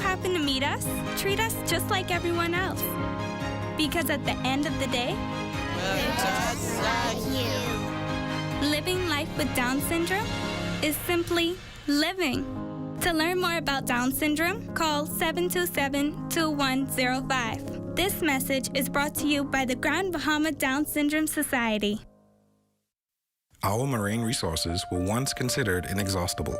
happen to meet us, treat us just like everyone else. Because at the end of the day, we're just like you. Living life with Down syndrome is simply living. To learn more about Down syndrome, call 727-2105. This message is brought to you by the Grand Bahama Down Syndrome Society. Our marine resources were once considered inexhaustible.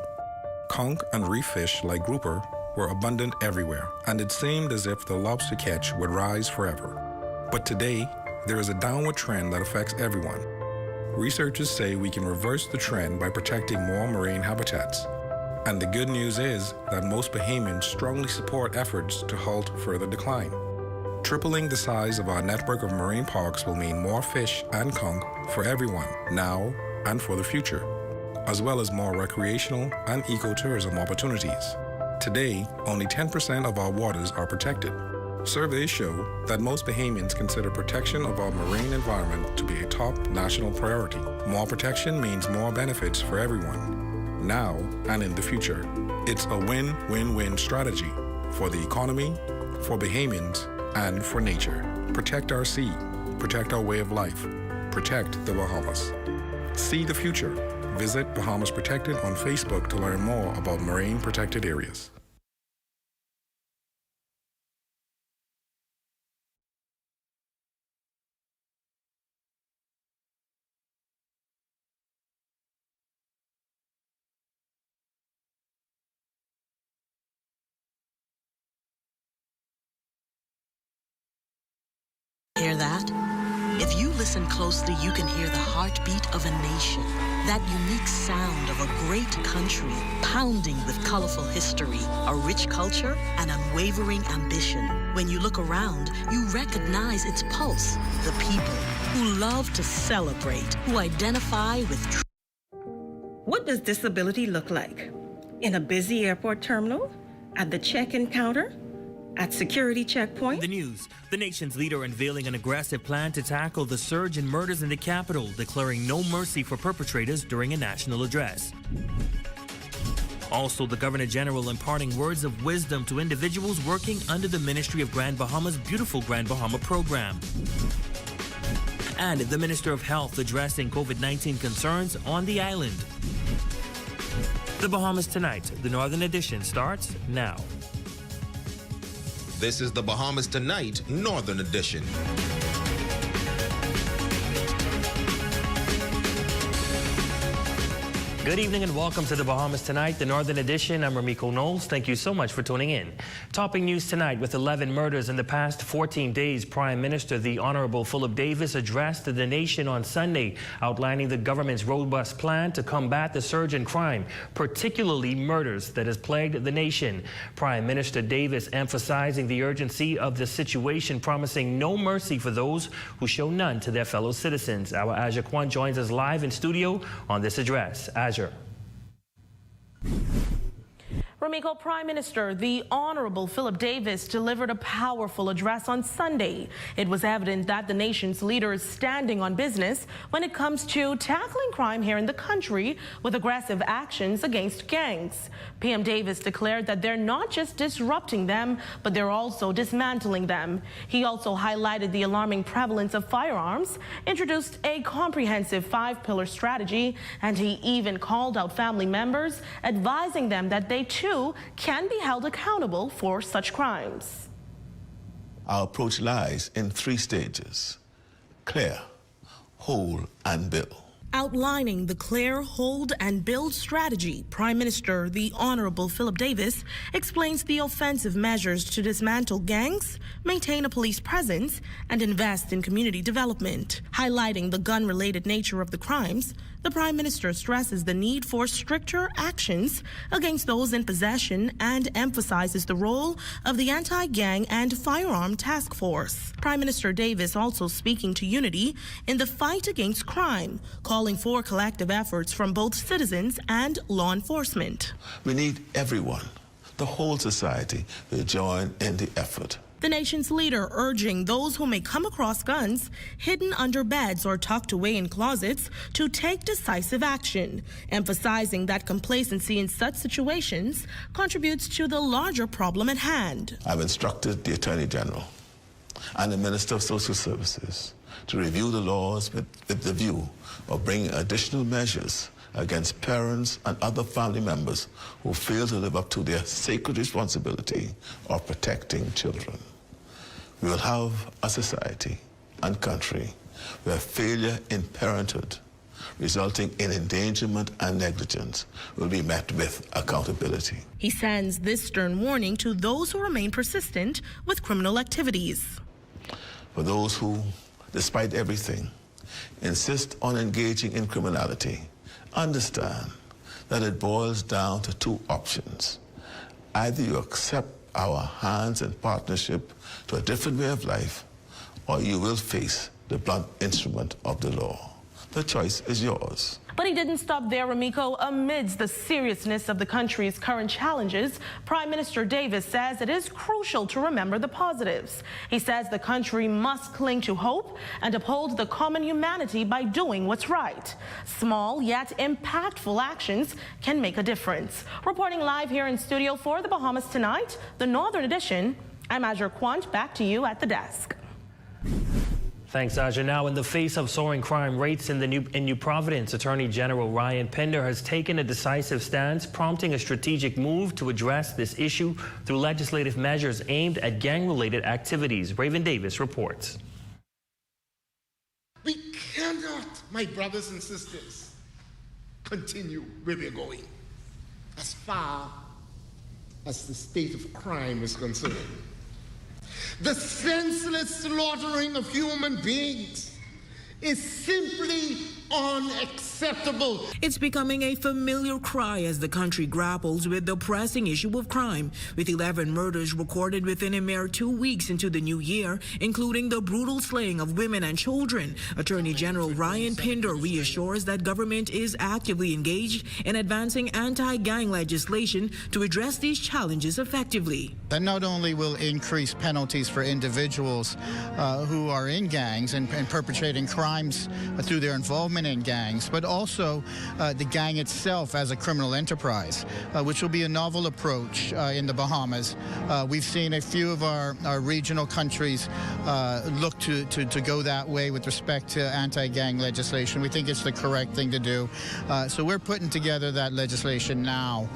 Conch and reef fish like grouper were abundant everywhere, and it seemed as if the lobster catch would rise forever. But today, there is a downward trend that affects everyone. Researchers say we can reverse the trend by protecting more marine habitats. And the good news is that most Bahamians strongly support efforts to halt further decline. Tripling the size of our network of marine parks will mean more fish and conch for everyone, now and for the future, as well as more recreational and ecotourism opportunities. Today, only 10% of our waters are protected. Surveys show that most Bahamians consider protection of our marine environment to be a top national priority. More protection means more benefits for everyone, now and in the future. It's a win-win-win strategy for the economy, for Bahamians, and for nature. Protect our sea, protect our way of life, protect the Bahamas. See the future. Visit Bahamas Protected on Facebook to learn more about marine protected areas. Hear that? If you listen closely, you can hear the heartbeat of a nation. That unique sound of a great country pounding with colorful history, a rich culture, and unwavering ambition. When you look around, you recognize its pulse. The people who love to celebrate, who identify with What does disability look like? In a busy airport terminal? At the check-in counter? At security checkpoint? The news. The nation's leader unveiling an aggressive plan to tackle the surge in murders in the capital, declaring no mercy for perpetrators during a national address. Also, the Governor General imparting words of wisdom to individuals working under the Ministry of Grand Bahama's Beautiful Grand Bahama program. And the Minister of Health addressing COVID-19 concerns on the island. The Bahamas Tonight, the Northern Edition, starts now. This is the Bahamas Tonight, Northern Edition. Good evening and welcome to the Bahamas Tonight, the Northern Edition. I'm Ramiko Knowles. Thank you so much for tuning in. Topping news tonight, with 11 murders in the past 14 days, Prime Minister the Honorable Philip Davis addressed the nation on Sunday, outlining the government's robust plan to combat the surge in crime, particularly murders that has plagued the nation. Prime Minister Davis emphasizing the urgency of the situation, promising no mercy for those who show none to their fellow citizens. Our Aja Kwan joins us live in studio on this address. Aja. Ramiko, Prime Minister the Honorable Philip Davis delivered a powerful address on Sunday. It was evident that the nation's leader is standing on business when it comes to tackling crime here in the country with aggressive actions against gangs. PM Davis declared that they're not just disrupting them, but they're also dismantling them. He also highlighted the alarming prevalence of firearms, introduced a comprehensive 5-pillar strategy, and he even called out family members, advising them that they too can be held accountable for such crimes. Our approach lies in 3 stages: clear, hold, and build. Outlining the clear, hold, and build strategy, Prime Minister the Honorable Philip Davis explains the offensive measures to dismantle gangs, maintain a police presence, and invest in community development. Highlighting the gun-related nature of the crimes, the Prime Minister stresses the need for stricter actions against those in possession and emphasizes the role of the Anti-Gang and Firearm Task Force. Prime Minister Davis also speaking to unity in the fight against crime, calling for collective efforts from both citizens and law enforcement. We need everyone, the whole society, to join in the effort. The nation's leader urging those who may come across guns hidden under beds or tucked away in closets to take decisive action, emphasizing that complacency in such situations contributes to the larger problem at hand. I've instructed the Attorney General and the Minister of Social Services to review the laws with the view of bringing additional measures against parents and other family members who fail to live up to their sacred responsibility of protecting children. We will have a society and country where failure in parenthood resulting in endangerment and negligence will be met with accountability. He sends this stern warning to those who remain persistent with criminal activities. For those who, despite everything, insist on engaging in criminality, understand that it boils down to two options. Either you accept our hands in partnership to a different way of life, or you will face the blunt instrument of the law. The choice is yours. But he didn't stop there, Ramiko. Amidst the seriousness of the country's current challenges, Prime Minister Davis says it is crucial to remember the positives. He says the country must cling to hope and uphold the common humanity by doing what's right. Small yet impactful actions can make a difference. Reporting live here in studio for the Bahamas Tonight, the Northern Edition, I'm Azure Quant. Back to you at the desk. Thanks, Aja. Now, in the face of soaring crime rates in New Providence, Attorney General Ryan Pinder has taken a decisive stance, prompting a strategic move to address this issue through legislative measures aimed at gang-related activities. Raven Davis reports. We cannot, my brothers and sisters, continue where we're going as far as the state of crime is concerned. The senseless slaughtering of human beings is simply unacceptable. It's becoming a familiar cry as the country grapples with the pressing issue of crime, with 11 murders recorded within a mere 2 weeks into the new year, including the brutal slaying of women and children. Attorney General Ryan Pinder reassures that government is actively engaged in advancing anti-gang legislation to address these challenges effectively. That not only will increase penalties for individuals who are in gangs and perpetrating crimes through their involvement in gangs, but also the gang itself as a criminal enterprise, which will be a novel approach in the Bahamas. We've seen a few of our regional countries look to go that way with respect to anti-gang legislation. We think it's the correct thing to do. So we're putting together that legislation now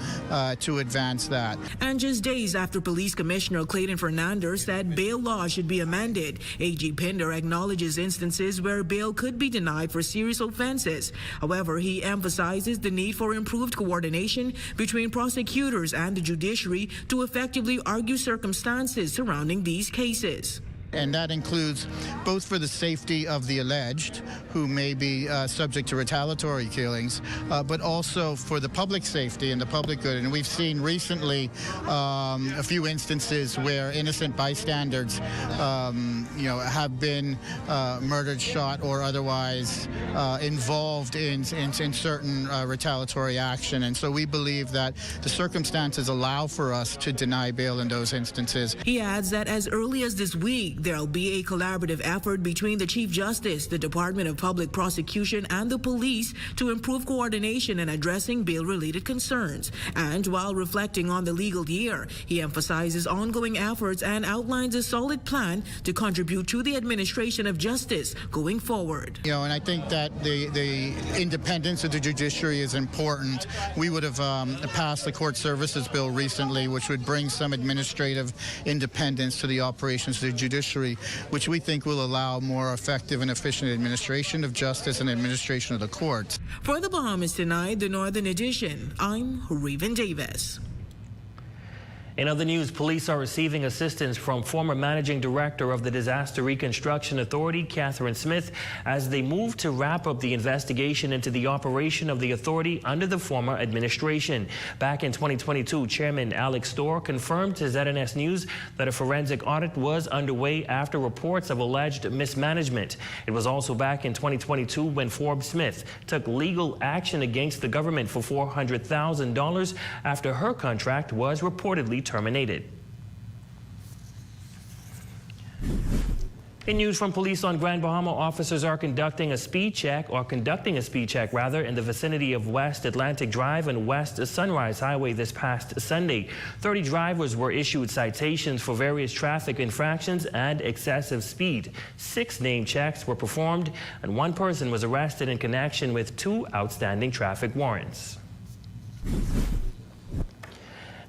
to advance that. And just days after Police Commissioner Clayton Fernandez said bail law should be amended, AG Pinder acknowledges instances where bail could be denied for serious offenses. However, he emphasizes the need for improved coordination between prosecutors and the judiciary to effectively argue circumstances surrounding these cases. And that includes both for the safety of the alleged, who may be subject to retaliatory killings, but also for the public safety and the public good. And we've seen recently a few instances where innocent bystanders, have been murdered, shot, or otherwise involved in certain retaliatory action. And so we believe that the circumstances allow for us to deny bail in those instances. He adds that as early as this week, there'll be a collaborative effort between the Chief Justice, the Department of Public Prosecution, and the police to improve coordination in addressing bail-related concerns. And while reflecting on the legal year, he emphasizes ongoing efforts and outlines a solid plan to contribute to the administration of justice going forward. And I think that the independence of the judiciary is important. We would have passed the Court Services Bill recently, which would bring some administrative independence to the operations of the judiciary, which we think will allow more effective and efficient administration of justice and administration of the courts. For the Bahamas Tonight, the Northern Edition, I'm Raven Davis. In other news, police are receiving assistance from former Managing Director of the Disaster Reconstruction Authority, Catherine Smith, as they move to wrap up the investigation into the operation of the authority under the former administration. Back in 2022, Chairman Alex Storr confirmed to ZNS News that a forensic audit was underway after reports of alleged mismanagement. It was also back in 2022 when Forbes Smith took legal action against the government for $400,000 after her contract was reportedly terminated. In news from police on Grand Bahama, officers are conducting a speed check in the vicinity of West Atlantic Drive and West Sunrise Highway this past Sunday. 30 drivers were issued citations for various traffic infractions and excessive speed. 6 name checks were performed and 1 person was arrested in connection with 2 outstanding traffic warrants.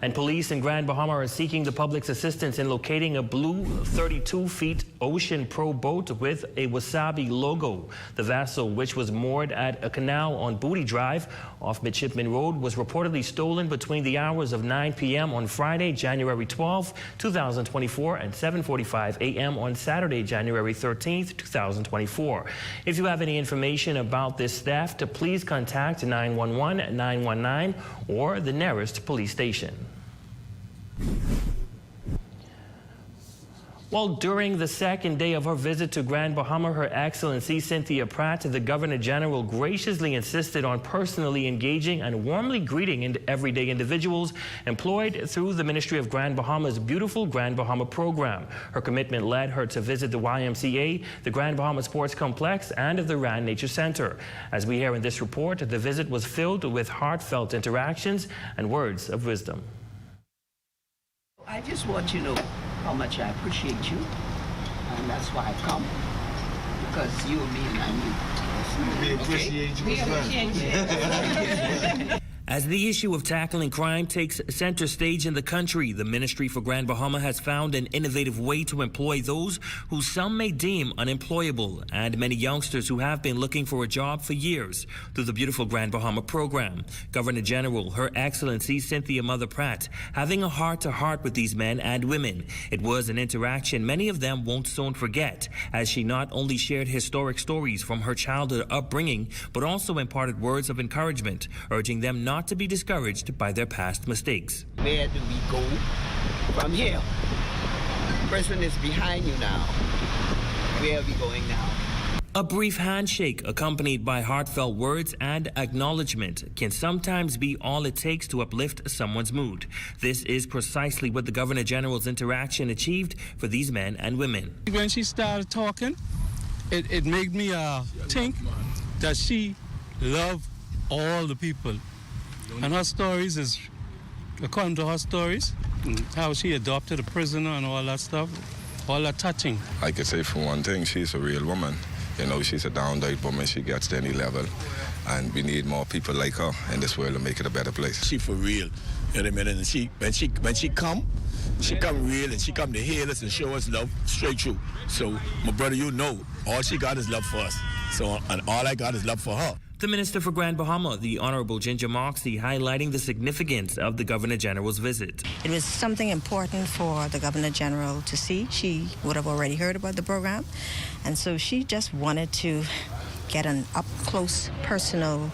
And police in Grand Bahama are seeking the public's assistance in locating a blue 32-feet Ocean Pro boat with a Wasabi logo. The vessel, which was moored at a canal on Booty Drive off Midshipman Road, was reportedly stolen between the hours of 9 p.m. on Friday, January 12, 2024, and 7:45 a.m. on Saturday, January 13, 2024. If you have any information about this theft, please contact 911, 919, or the nearest police station. Well, during the second day of her visit to Grand Bahama, Her Excellency Cynthia Pratt, the Governor General, graciously insisted on personally engaging and warmly greeting everyday individuals employed through the Ministry of Grand Bahama's beautiful Grand Bahama program. Her commitment led her to visit the YMCA, the Grand Bahama Sports Complex, and the Rand Nature Center. As we hear in this report, the visit was filled with heartfelt interactions and words of wisdom. I just want you to know how much I appreciate you, and that's why I come, because you and me and I knew. We appreciate you as well. As the issue of tackling crime takes center stage in the country, the Ministry for Grand Bahama has found an innovative way to employ those who some may deem unemployable, and many youngsters who have been looking for a job for years through the beautiful Grand Bahama program. Governor General Her Excellency Cynthia Mother Pratt having a heart-to-heart with these men and women. It was an interaction many of them won't soon forget, as she not only shared historic stories from her childhood upbringing, but also imparted words of encouragement, urging them not to be discouraged by their past mistakes. Where do we go from here? Prison is behind you now. Where are we going now? A brief handshake accompanied by heartfelt words and acknowledgement can sometimes be all it takes to uplift someone's mood. This is precisely what the Governor General's interaction achieved for these men and women. When she started talking, it made me think that she loved all the people. And her stories is, according to her stories, how she adopted a prisoner and all that stuff, all that touching. I could say for one thing, she's a real woman. You know, she's a down-to-earth woman. She gets to any level. And we need more people like her in this world to make it a better place. She for real. You know what I mean? And when she come real, and she come to heal us and show us love straight through. So, my brother, you know, all she got is love for us. So, and all I got is love for her. The Minister for Grand Bahama, the Honorable Ginger Moxie, highlighting the significance of the Governor General's visit. It was something important for the Governor General to see. She would have already heard about the program, and so she just wanted to get an up-close, personal,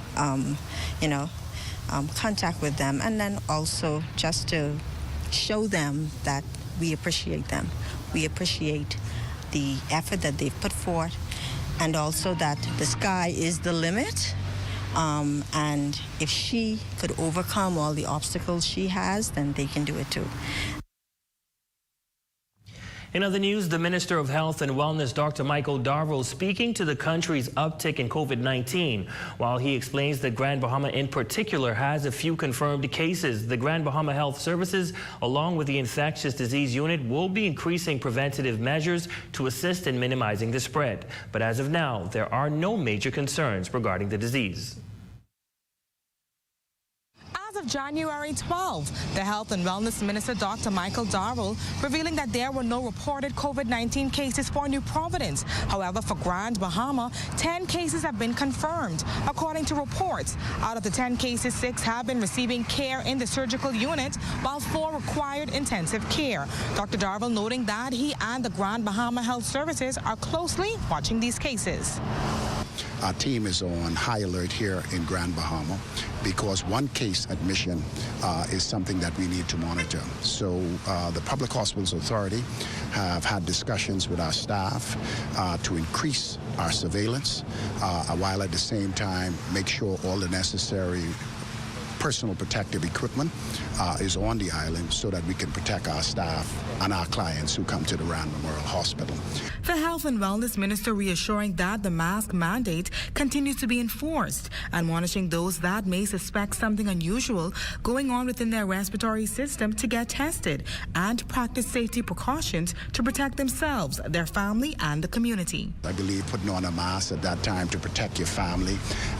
contact with them, and then also just to show them that we appreciate them. We appreciate the effort that they've put forth, and also that the sky is the limit. And if she could overcome all the obstacles she has, then they can do it too. In other news, the Minister of Health and Wellness, Dr. Michael Darville, speaking to the country's uptick in COVID-19. While he explains that Grand Bahama in particular has a few confirmed cases, the Grand Bahama Health Services, along with the Infectious Disease Unit, will be increasing preventative measures to assist in minimizing the spread. But as of now, there are no major concerns regarding the disease. As of January 12, the Health and Wellness Minister, Dr. Michael Darville, revealing that there were no reported COVID-19 cases for New Providence. However, for Grand Bahama, 10 cases have been confirmed. According to reports, out of the 10 cases, 6 have been receiving care in the surgical unit, while 4 required intensive care. Dr. Darville noting that he and the Grand Bahama Health Services are closely watching these cases. Our team is on high alert here in Grand Bahama because one case admission is something that we need to monitor. So the Public Hospitals Authority have had discussions with our staff to increase our surveillance while at the same time make sure all the necessary personal protective equipment is on the island so that we can protect our staff and our clients who come to the Rand Memorial Hospital. The Health and Wellness Minister reassuring that the mask mandate continues to be enforced and monitoring those that may suspect something unusual going on within their respiratory system to get tested and practice safety precautions to protect themselves, their family, and the community. I believe putting on a mask at that time to protect your family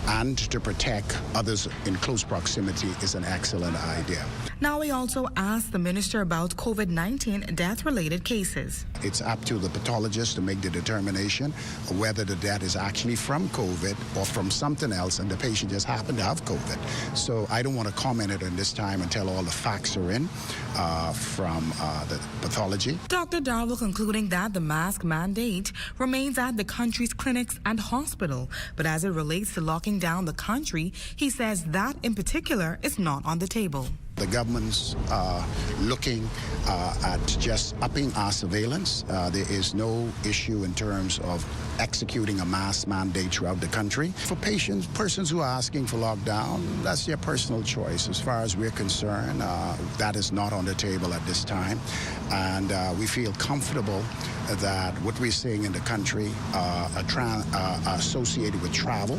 and to protect others in close proximity is an excellent idea. Now we also asked the minister about COVID-19 death-related cases. It's up to the pathologist to make the determination whether the death is actually from COVID or from something else and the patient just happened to have COVID. So I don't want to comment it in this time until all the facts are in from the pathology. Dr. Darwell concluding that the mask mandate remains at the country's clinics and hospital, but as it relates to locking down the country, he says that in particular is not on the table. The government's looking at just upping our surveillance. There is no issue in terms of executing a mask mandate throughout the country. For persons who are asking for lockdown, that's their personal choice. As far as we're concerned, that is not on the table at this time. And we feel comfortable that what we're seeing in the country are associated with travel.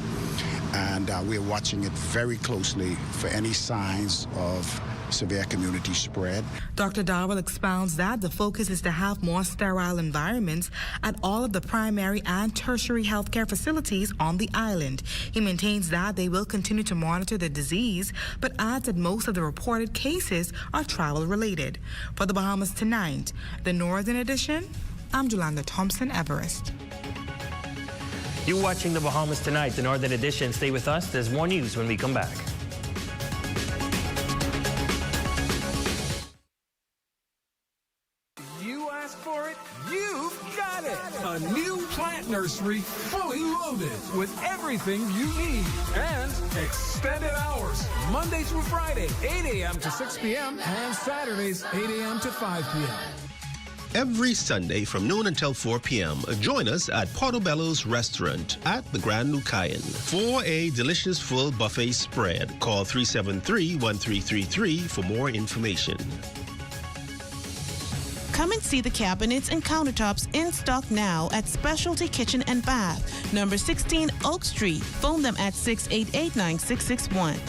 And we're watching it very closely for any signs of severe community spread. Dr. Darwell expounds that the focus is to have more sterile environments at all of the primary and tertiary healthcare facilities on the island. He maintains that they will continue to monitor the disease, but adds that most of the reported cases are travel-related. For the Bahamas Tonight, the Northern Edition, I'm Jolanda Thompson Everest. You're watching the Bahamas Tonight, the Northern Edition. Stay with us. There's more news when we come back. You asked for it, you've got it. A new plant nursery, fully loaded with everything you need and extended hours. Monday through Friday, 8 a.m. to 6 p.m. and Saturdays, 8 a.m. to 5 p.m. Every Sunday from noon until 4 p.m., join us at Portobello's Restaurant at the Grand Lucayan for a delicious full buffet spread. Call 373-1333 for more information. Come and see the cabinets and countertops in stock now at Specialty Kitchen and Bath, number 16 Oak Street. Phone them at 688-9661.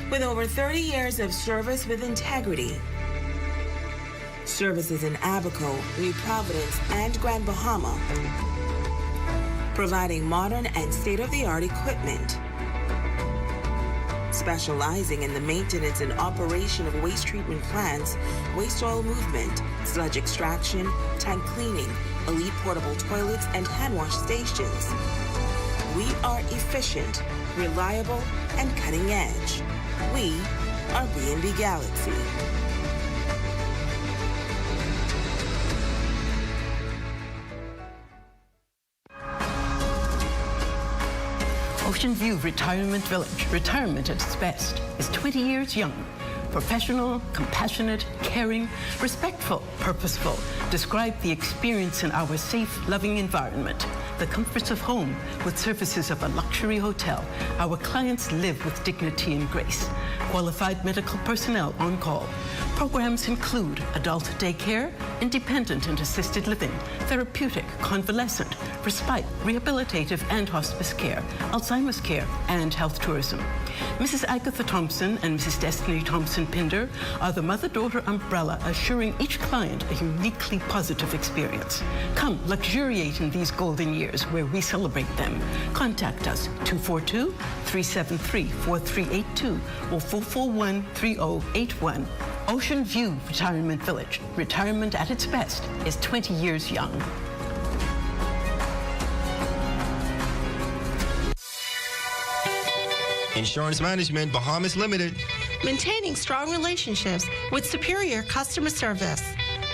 With over 30 years of service with integrity, services in Abaco, New Providence, and Grand Bahama, providing modern and state-of-the-art equipment, specializing in the maintenance and operation of waste treatment plants, waste oil movement, sludge extraction, tank cleaning, elite portable toilets, and hand wash stations. We are efficient, reliable, and cutting edge. We are B&B Galaxy. Ocean View Retirement Village, retirement at its best, is 20 years young. Professional, compassionate, caring, respectful, purposeful. Describe the experience in our safe, loving environment. The comforts of home with services of a luxury hotel. Our clients live with dignity and grace. Qualified medical personnel on call. Programs include adult daycare, independent and assisted living, therapeutic, convalescent, respite, rehabilitative and hospice care, Alzheimer's care, and health tourism. Mrs. Agatha Thompson and Mrs. Destiny Thompson-Pinder are the mother-daughter umbrella assuring each client a uniquely positive experience. Come luxuriate in these golden years where we celebrate them. Contact us 242-373-4382 or 441-3081. Ocean View Retirement Village. Retirement at its best is 20 years young. Insurance Management Bahamas Limited. Maintaining strong relationships with superior customer service.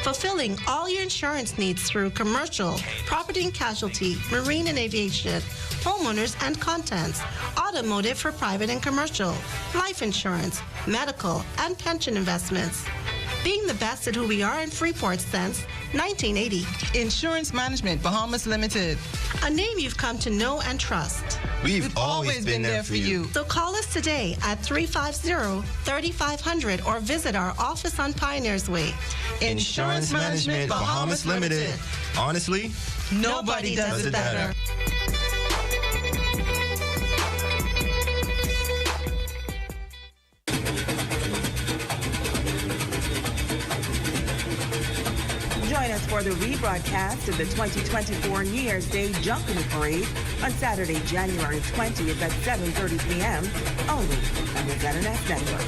Fulfilling all your insurance needs through commercial, property and casualty, marine and aviation, homeowners and contents, automotive for private and commercial, life insurance, medical, and pension investments. Being the best at who we are in Freeport since 1980. Insurance Management Bahamas Limited. A name you've come to know and trust. We've always been there for you. So call us today at 350-3500 or visit our office on Pioneers Way. Insurance Management Bahamas Limited. Honestly, nobody does it better. Join us for the rebroadcast of the 2024 New Year's Day Jumping Parade on Saturday, January 20th at 7:30 p.m. only on the ZNS Network.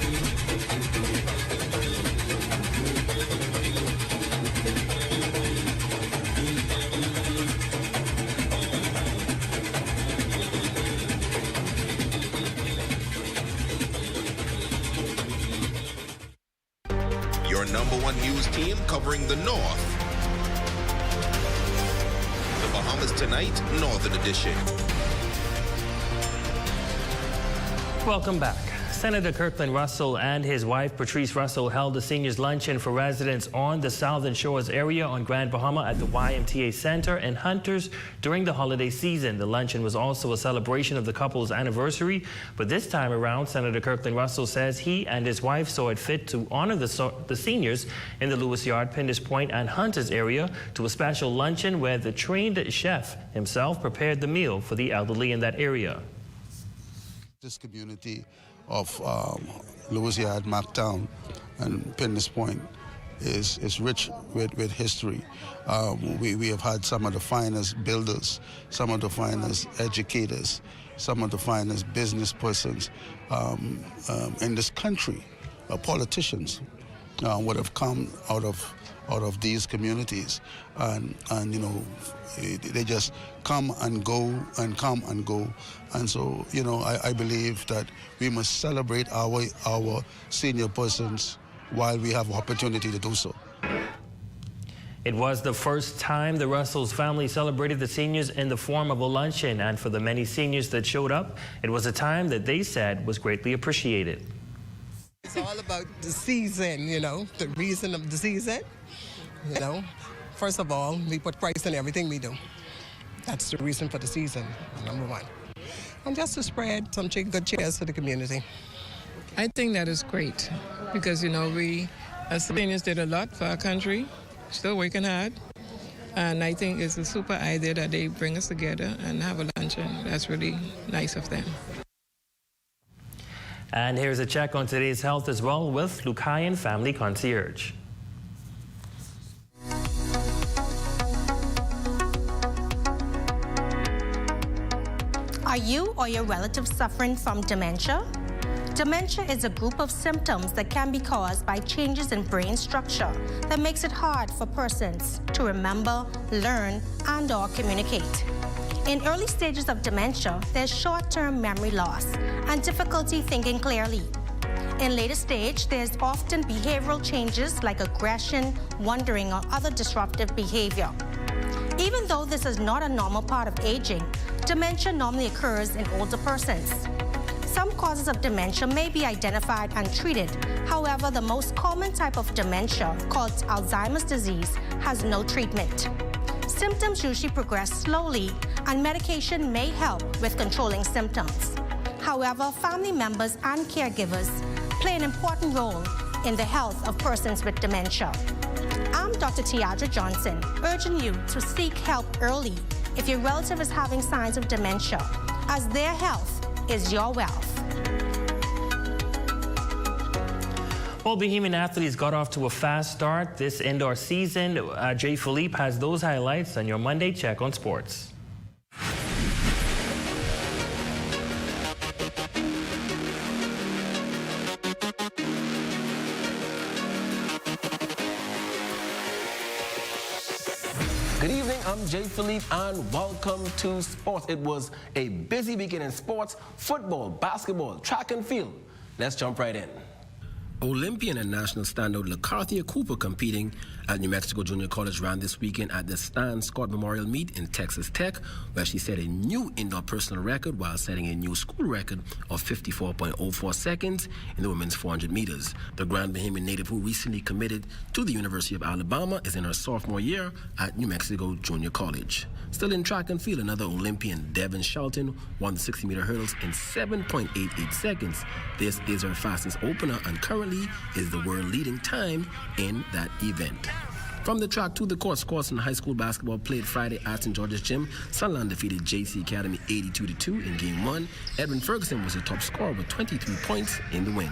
Your #1 news team covering the North. The Bahamas Tonight Northern Edition. Welcome back. Senator Kirkland Russell and his wife Patrice Russell held a seniors luncheon for residents on the Southern Shores area on Grand Bahama at the YMTA Center and Hunters during the holiday season. The luncheon was also a celebration of the couple's anniversary, but this time around, Senator Kirkland Russell says he and his wife saw it fit to honor the seniors in the Lewis Yard, Pinders Point, and Hunters area to a special luncheon where the trained chef himself prepared the meal for the elderly in that area. This community of Lewis Yard, Mactown, and Pinders Point is rich with history. We have had some of the finest builders, some of the finest educators, some of the finest business persons in this country. Politicians would have come out of these communities, and you know, they just come and go and come and go. And so, you know, I believe that we must celebrate our senior persons while we have opportunity to do so. It was the first time the Russells family celebrated the seniors in the form of a luncheon, and for the many seniors that showed up, it was a time that they said was greatly appreciated. It's all about the season, you know, the reason of the season. You know, first of all, we put Christ in everything we do. That's the reason for the season, #1. And just to spread some good cheers to the community. I think that is great because, you know, we as seniors did a lot for our country, still working hard. And I think it's a super idea that they bring us together and have a luncheon. That's really nice of them. And here's a check on today's health as well with Lucayan Family Concierge. Are you or your relative suffering from dementia? Dementia is a group of symptoms that can be caused by changes in brain structure that makes it hard for persons to remember, learn, and/or communicate. In early stages of dementia, there's short-term memory loss and difficulty thinking clearly. In later stage, there's often behavioral changes like aggression, wandering, or other disruptive behavior. Even though this is not a normal part of aging, dementia normally occurs in older persons. Some causes of dementia may be identified and treated. However, the most common type of dementia, called Alzheimer's disease, has no treatment. Symptoms usually progress slowly, and medication may help with controlling symptoms. However, family members and caregivers play an important role in the health of persons with dementia. I'm Dr. Tiadra Johnson, urging you to seek help early if your relative is having signs of dementia, as their health is your wealth. Well, Bahamian athletes got off to a fast start this indoor season. Jay Philippe has those highlights on your Monday Check on Sports. Good evening, I'm Jay Philippe and welcome to sports. It was a busy weekend in sports, football, basketball, track and field. Let's jump right in. Olympian and national standout LaCarthia Cooper competing at New Mexico Junior College ran this weekend at the Stan Scott Memorial Meet in Texas Tech, where she set a new indoor personal record while setting a new school record of 54.04 seconds in the women's 400 meters. The Grand Bahamian native, who recently committed to the University of Alabama, is in her sophomore year at New Mexico Junior College. Still in track and field, another Olympian, Devin Shelton, won the 60-meter hurdles in 7.88 seconds. This is her fastest opener and currently is the world-leading time in that event. From the track to the court, Squaxin High School basketball played Friday at St. George's Gym. Sunland defeated JC Academy 82-2 in Game 1. Edwin Ferguson was the top scorer with 23 points in the win.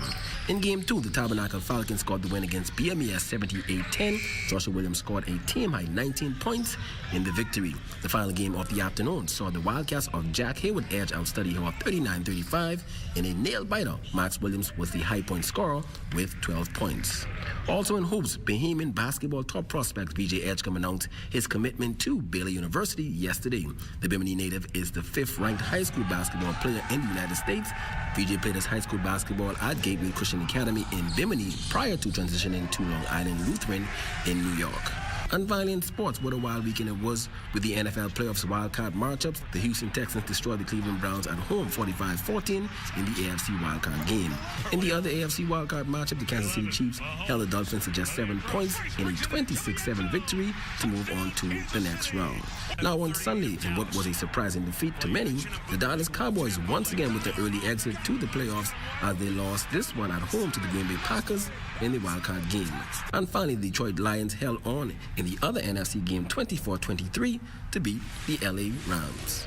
In Game 2, the Tabernacle Falcons scored the win against BMES 78-10. Joshua Williams scored a team-high 19 points in the victory. The final game of the afternoon saw the Wildcats of Jack Hayward edge out Study Hall 39-35 in a nail-biter. Max Williams was the high-point scorer with 12 points. Also in hoops, Bahamian basketball top prospect VJ Edgecombe announced his commitment to Baylor University yesterday. The Bimini native is the 5th-ranked high school basketball player in the United States. VJ played his high school basketball at Gateway Christian Academy in Bimini prior to transitioning to Long Island Lutheran in New York. And finally in sports, what a wild weekend it was with the NFL playoffs wildcard matchups. The Houston Texans destroyed the Cleveland Browns at home 45-14 in the AFC wildcard game. In the other AFC wildcard matchup, the Kansas City Chiefs held the Dolphins to just 7 points in a 26-7 victory to move on to the next round. Now on Sunday, in what was a surprising defeat to many, the Dallas Cowboys once again with the early exit to the playoffs as they lost this one at home to the Green Bay Packers in the wildcard game. And finally, the Detroit Lions held on in the other NFC game 24-23 to beat the LA Rams.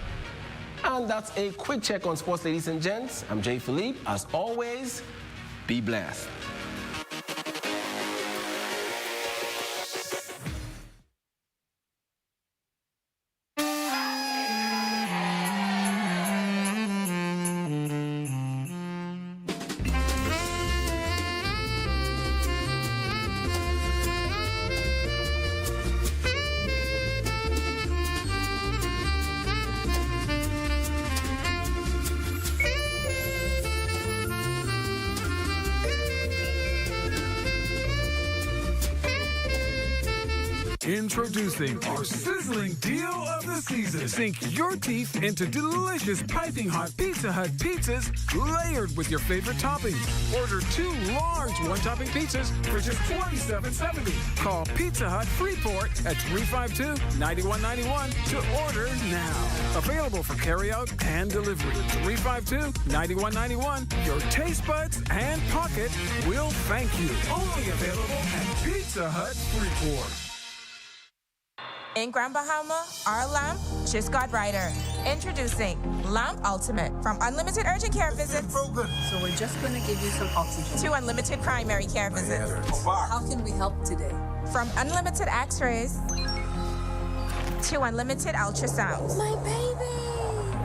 And that's a quick check on sports, ladies and gents. I'm Jay Philippe. As always, be blessed. Introducing our sizzling deal of the season. Sink your teeth into delicious piping hot Pizza Hut pizzas layered with your favorite toppings. Order 2 large one-topping pizzas for just $27.70. Call Pizza Hut Freeport at 352-9191 to order now. Available for carryout and delivery. 352-9191. Your taste buds and pocket will thank you. Only available at Pizza Hut Freeport. In Grand Bahama, our lamp just got brighter. Introducing Lamp Ultimate. From unlimited urgent care visits. So we're just going to give you some oxygen. To unlimited primary care visits. How can we help today? From unlimited x-rays to unlimited ultrasounds. My baby!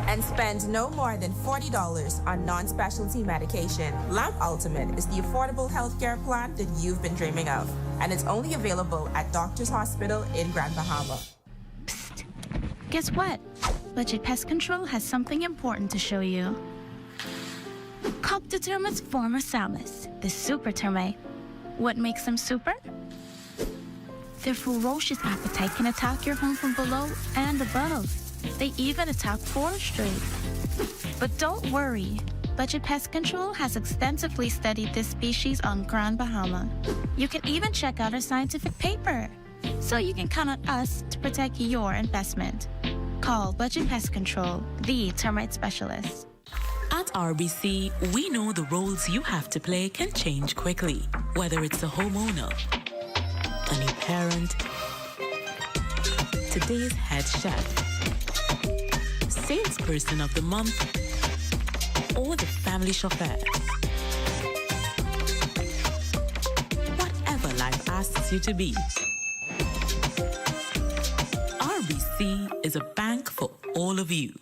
And spend no more than $40 on non-specialty medication. Lamp Ultimate is the affordable healthcare plan that you've been dreaming of. And it's only available at Doctors Hospital in Grand Bahama. Psst. Guess what? Budget Pest Control has something important to show you. Cocta termites former salus, the super termite. What makes them super? Their ferocious appetite can attack your home from below and above. They even attack forestry. But don't worry. Budget Pest Control has extensively studied this species on Grand Bahama. You can even check out our scientific paper. So you can count on us to protect your investment. Call Budget Pest Control, the termite specialist. At RBC, we know the roles you have to play can change quickly. Whether it's a homeowner, a new parent, today's head chef, salesperson of the month, or the family chauffeur. Whatever life asks you to be, RBC is a bank for all of you.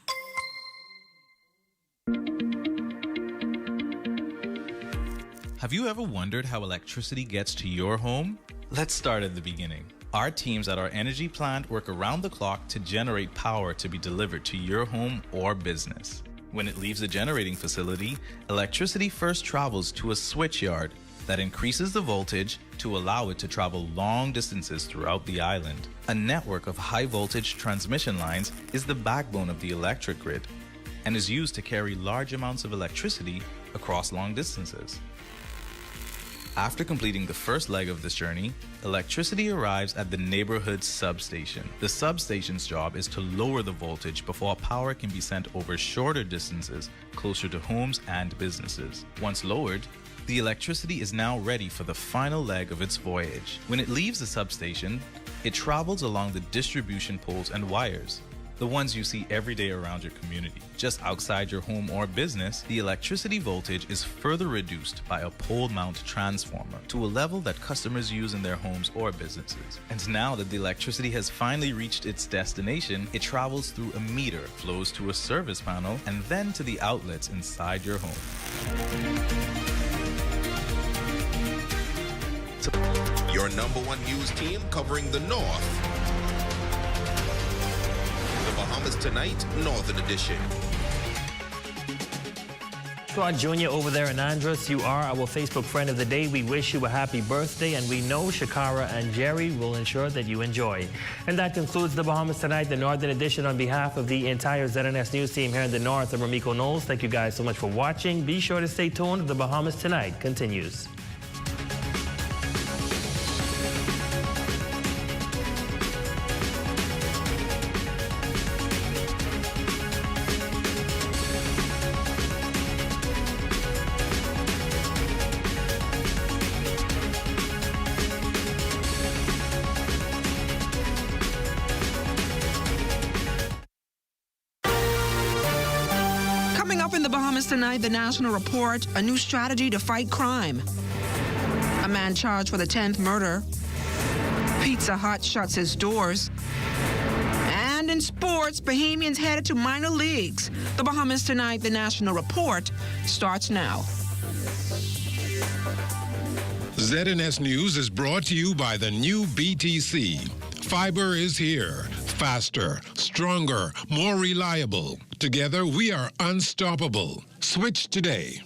Have you ever wondered how electricity gets to your home? Let's start at the beginning. Our teams at our energy plant work around the clock to generate power to be delivered to your home or business. When it leaves the generating facility, electricity first travels to a switch yard, that increases the voltage to allow it to travel long distances throughout the island. A network of high-voltage transmission lines is the backbone of the electric grid and is used to carry large amounts of electricity across long distances. After completing the first leg of this journey, electricity arrives at the neighborhood substation. The substation's job is to lower the voltage before power can be sent over shorter distances closer to homes and businesses. Once lowered, the electricity is now ready for the final leg of its voyage. When it leaves the substation, it travels along the distribution poles and wires, the ones you see every day around your community. Just outside your home or business, the electricity voltage is further reduced by a pole mount transformer to a level that customers use in their homes or businesses. And now that the electricity has finally reached its destination, it travels through a meter, flows to a service panel, and then to the outlets inside your home. Your #1 news team covering the North. The Bahamas Tonight, Northern Edition. Squad Jr. over there in Andros, you are our Facebook friend of the day. We wish you a happy birthday, and we know Shakara and Jerry will ensure that you enjoy. And that concludes the Bahamas Tonight, the Northern Edition. On behalf of the entire ZNS News team here in the North, I'm Ramiko Knowles. Thank you guys so much for watching. Be sure to stay tuned. The Bahamas Tonight continues. Tonight, the National Report, a new strategy to fight crime. A man charged for the 10th murder. Pizza Hut shuts its doors. And in sports, Bahamians headed to minor leagues. The Bahamas Tonight, the National Report, starts now. ZNS News is brought to you by the new BTC. Fiber is here. Faster, stronger, more reliable. Together, we are unstoppable. Switch today.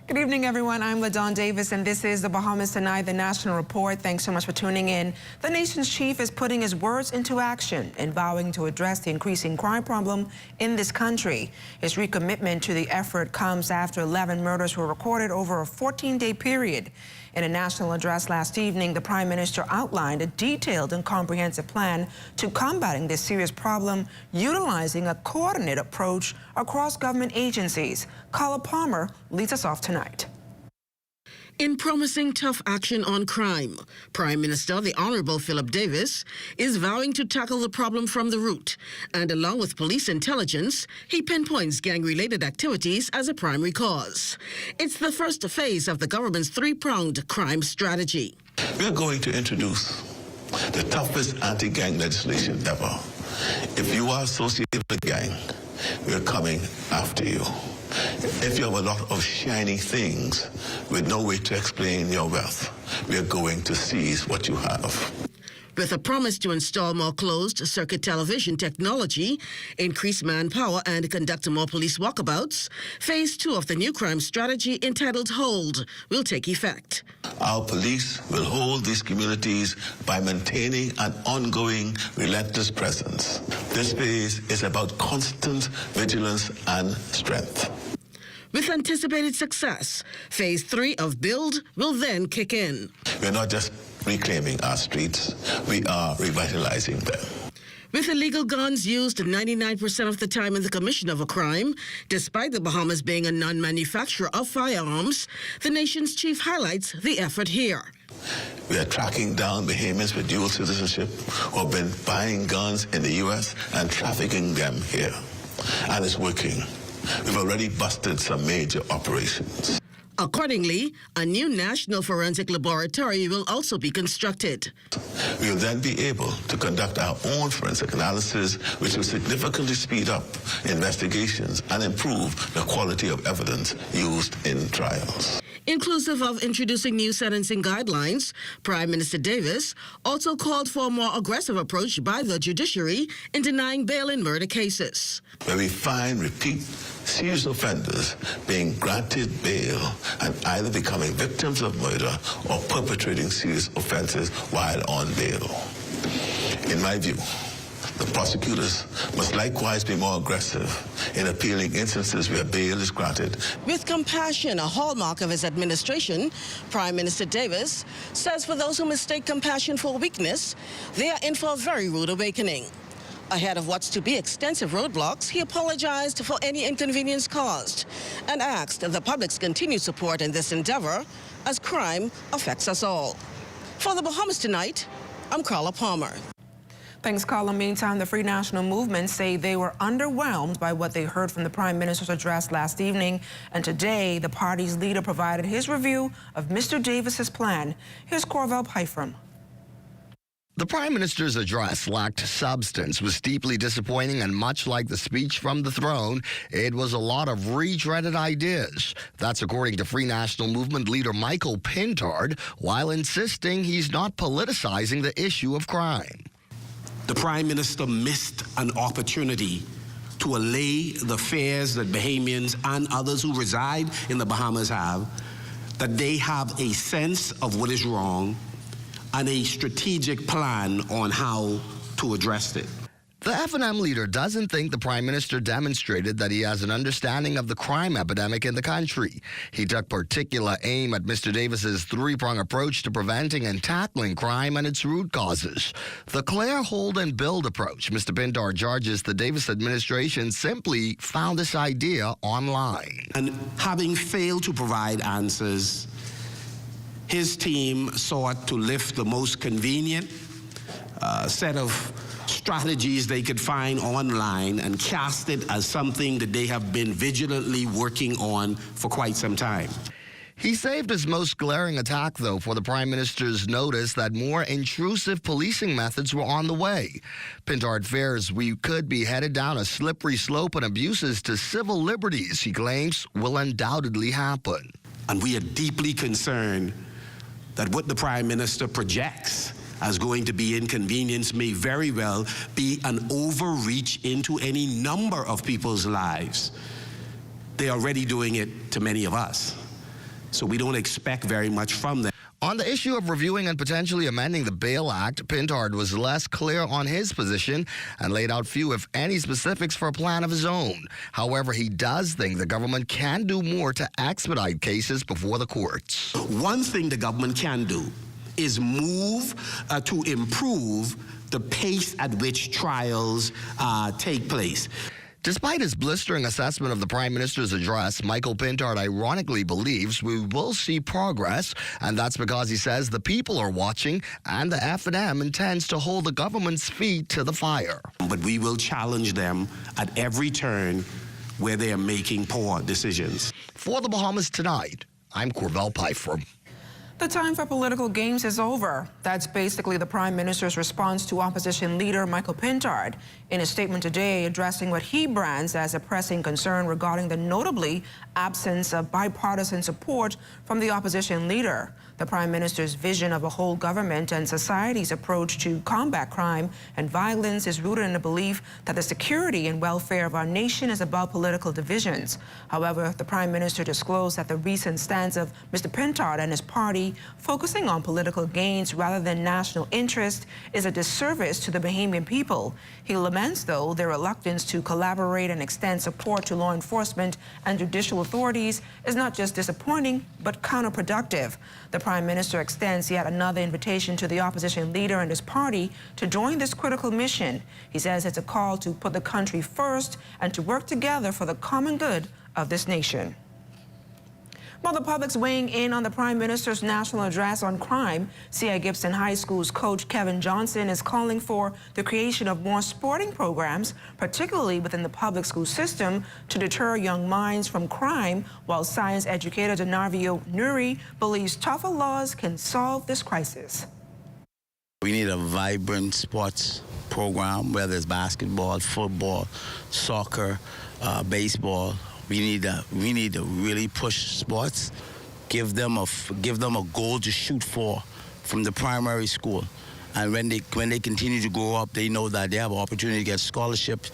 Good evening, everyone. I'm LaDawn Davis, and this is the Bahamas Tonight, the National Report. Thanks so much for tuning in. The nation's chief is putting his words into action and vowing to address the increasing crime problem in this country. His recommitment to the effort comes after 11 murders were recorded over a 14-day period. In a national address last evening, the Prime Minister outlined a detailed and comprehensive plan to combating this serious problem, utilizing a coordinated approach across government agencies. Carla Palmer leads us off tonight. In promising tough action on crime, Prime Minister, the Honorable Philip Davis, is vowing to tackle the problem from the root. And along with police intelligence, he pinpoints gang-related activities as a primary cause. It's the first phase of the government's three-pronged crime strategy. We're going to introduce the toughest anti-gang legislation ever. If you are associated with a gang, we're coming after you. If you have a lot of shiny things with no way to explain your wealth, we are going to seize what you have. With a promise to install more closed-circuit television technology, increase manpower, and conduct more police walkabouts, Phase 2 of the new crime strategy entitled Hold will take effect. Our police will hold these communities by maintaining an ongoing, relentless presence. This phase is about constant vigilance and strength. With anticipated success, Phase 3 of Build will then kick in. We're not just reclaiming our streets, we are revitalizing them. With illegal guns used 99% of the time in the commission of a crime, despite the Bahamas being a non-manufacturer of firearms, the nation's chief highlights the effort here. We are tracking down Bahamians with dual citizenship who have been buying guns in the U.S. and trafficking them here. And it's working. We've already busted some major operations. Accordingly, a new national forensic laboratory will also be constructed. We will then be able to conduct our own forensic analysis, which will significantly speed up investigations and improve the quality of evidence used in trials. inclusive of introducing new sentencing guidelines. Prime Minister Davis also called for a more aggressive approach by the judiciary in denying bail in murder cases. Where we find repeat serious offenders being granted bail and either becoming victims of murder or perpetrating serious offenses while on bail. In my view, the prosecutors must likewise be more aggressive in appealing instances where bail is granted. With compassion, a hallmark of his administration, Prime Minister Davis says for those who mistake compassion for weakness, they are in for a very rude awakening. Ahead of what's to be extensive roadblocks, he apologized for any inconvenience caused and asked the public's continued support in this endeavor as crime affects us all. For the Bahamas Tonight, I'm Carla Palmer. Thanks, Carla. Meantime, the Free National Movement say they were underwhelmed by what they heard from the Prime Minister's address last evening. And today, the party's leader provided his review of Mr. Davis's plan. Here's Corvell Pyfrom. The Prime Minister's address lacked substance, was deeply disappointing, and much like the speech from the throne, it was a lot of retreaded ideas. That's according to Free National Movement leader Michael Pintard, while insisting he's not politicizing the issue of crime. The Prime Minister missed an opportunity to allay the fears that Bahamians and others who reside in the Bahamas have, that they have a sense of what is wrong and a strategic plan on how to address it. The F&M leader doesn't think the Prime Minister demonstrated that he has an understanding of the crime epidemic in the country. He took particular aim at Mr. Davis's three-prong approach to preventing and tackling crime and its root causes. The Clear, Hold, and Build approach, Mr. Pintard charges the Davis administration simply found this idea online. And having failed to provide answers, his team sought to lift the most convenient set of strategies they could find online and cast it as something that they have been vigilantly working on for quite some time. He saved his most glaring attack, though, for the Prime Minister's notice that more intrusive policing methods were on the way. Pintard fears we could be headed down a slippery slope, and abuses to civil liberties, he claims, will undoubtedly happen. And we are deeply concerned that what the Prime Minister projects as going to be inconvenience may very well be an overreach into any number of people's lives. They're already doing it to many of us, so we don't expect very much from them. On the issue of reviewing and potentially amending the Bail Act, Pintard was less clear on his position and laid out few, if any, specifics for a plan of his own. However, he does think the government can do more to expedite cases before the courts. One thing the government can do is move to improve the pace at which trials take place. Despite his blistering assessment of the Prime Minister's address, Michael Pintard ironically believes we will see progress, and that's because he says the people are watching and the F&M intends to hold the government's feet to the fire. But we will challenge them at every turn where they are making poor decisions. For the Bahamas Tonight, I'm Corvell Pyfrom. The time for political games is over. That's basically the Prime Minister's response to opposition leader Michael Pintard in a statement today addressing what he brands as a pressing concern regarding the notably absence of bipartisan support from the opposition leader. The Prime Minister's vision of a whole government and society's approach to combat crime and violence is rooted in the belief that the security and welfare of our nation is above political divisions. However, the Prime Minister disclosed that the recent stance of Mr. Pintard and his party focusing on political gains rather than national interest is a disservice to the Bahamian people. He laments, though, their reluctance to collaborate and extend support to law enforcement and judicial authorities is not just disappointing, but counterproductive. The Prime Minister extends yet another invitation to the opposition leader and his party to join this critical mission. He says it's a call to put the country first and to work together for the common good of this nation. While the public's weighing in on the Prime Minister's national address on crime, C.I. Gibson High School's coach Kevin Johnson is calling for the creation of more sporting programs, particularly within the public school system, to deter young minds from crime, while science educator Denarvio Nuri believes tougher laws can solve this crisis. We need a vibrant sports program, whether it's basketball, football, soccer, baseball. We need to really push sports give them a goal to shoot for from the primary school. And when they continue to grow up, they know that they have an opportunity to get scholarships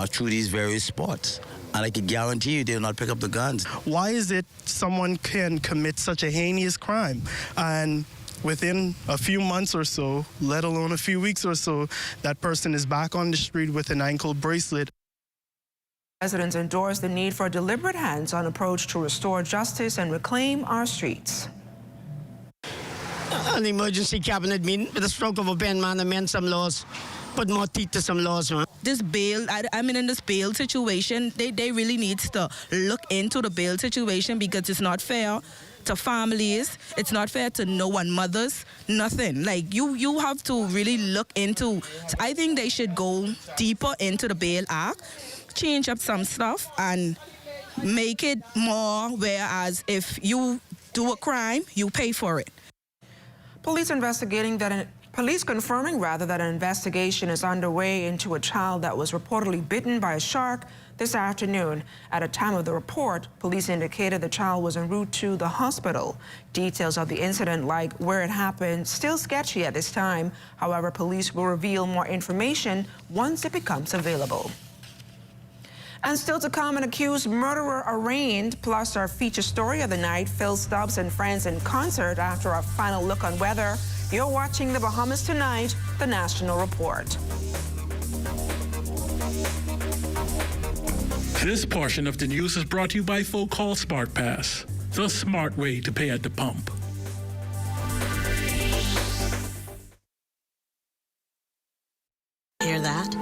through these various sports. And I can guarantee you they will not pick up the guns. Why is it someone can commit such a heinous crime and within a few months or so, let alone a few weeks or so, that person is back on the street with an ankle bracelet? Residents endorse the need for a deliberate hands-on approach to restore justice and reclaim our streets. An emergency cabinet meeting with a stroke of a pen, man, amend some laws, put more teeth to some laws, man. This bail, in this bail situation, they really need to look into the bail situation because it's not fair to families, it's not fair to no one, mothers, nothing. Like, you have to really look into, I think they should go deeper into the Bail Act, change up some stuff and make it more whereas if you do a crime, you pay for it. Police confirming that an investigation is underway into a child that was reportedly bitten by a shark this afternoon. At the time of the report, police indicated the child was en route to the hospital. Details of the incident, like where it happened, still sketchy at this time. However, police will reveal more information once it becomes available. And still to come, an accused murderer arraigned, plus our feature story of the night, Phil Stubbs and friends in concert after our final look on weather. You're watching The Bahamas Tonight, the National Report. This portion of the news is brought to you by Focall Smart Pass, the smart way to pay at the pump. Hear that?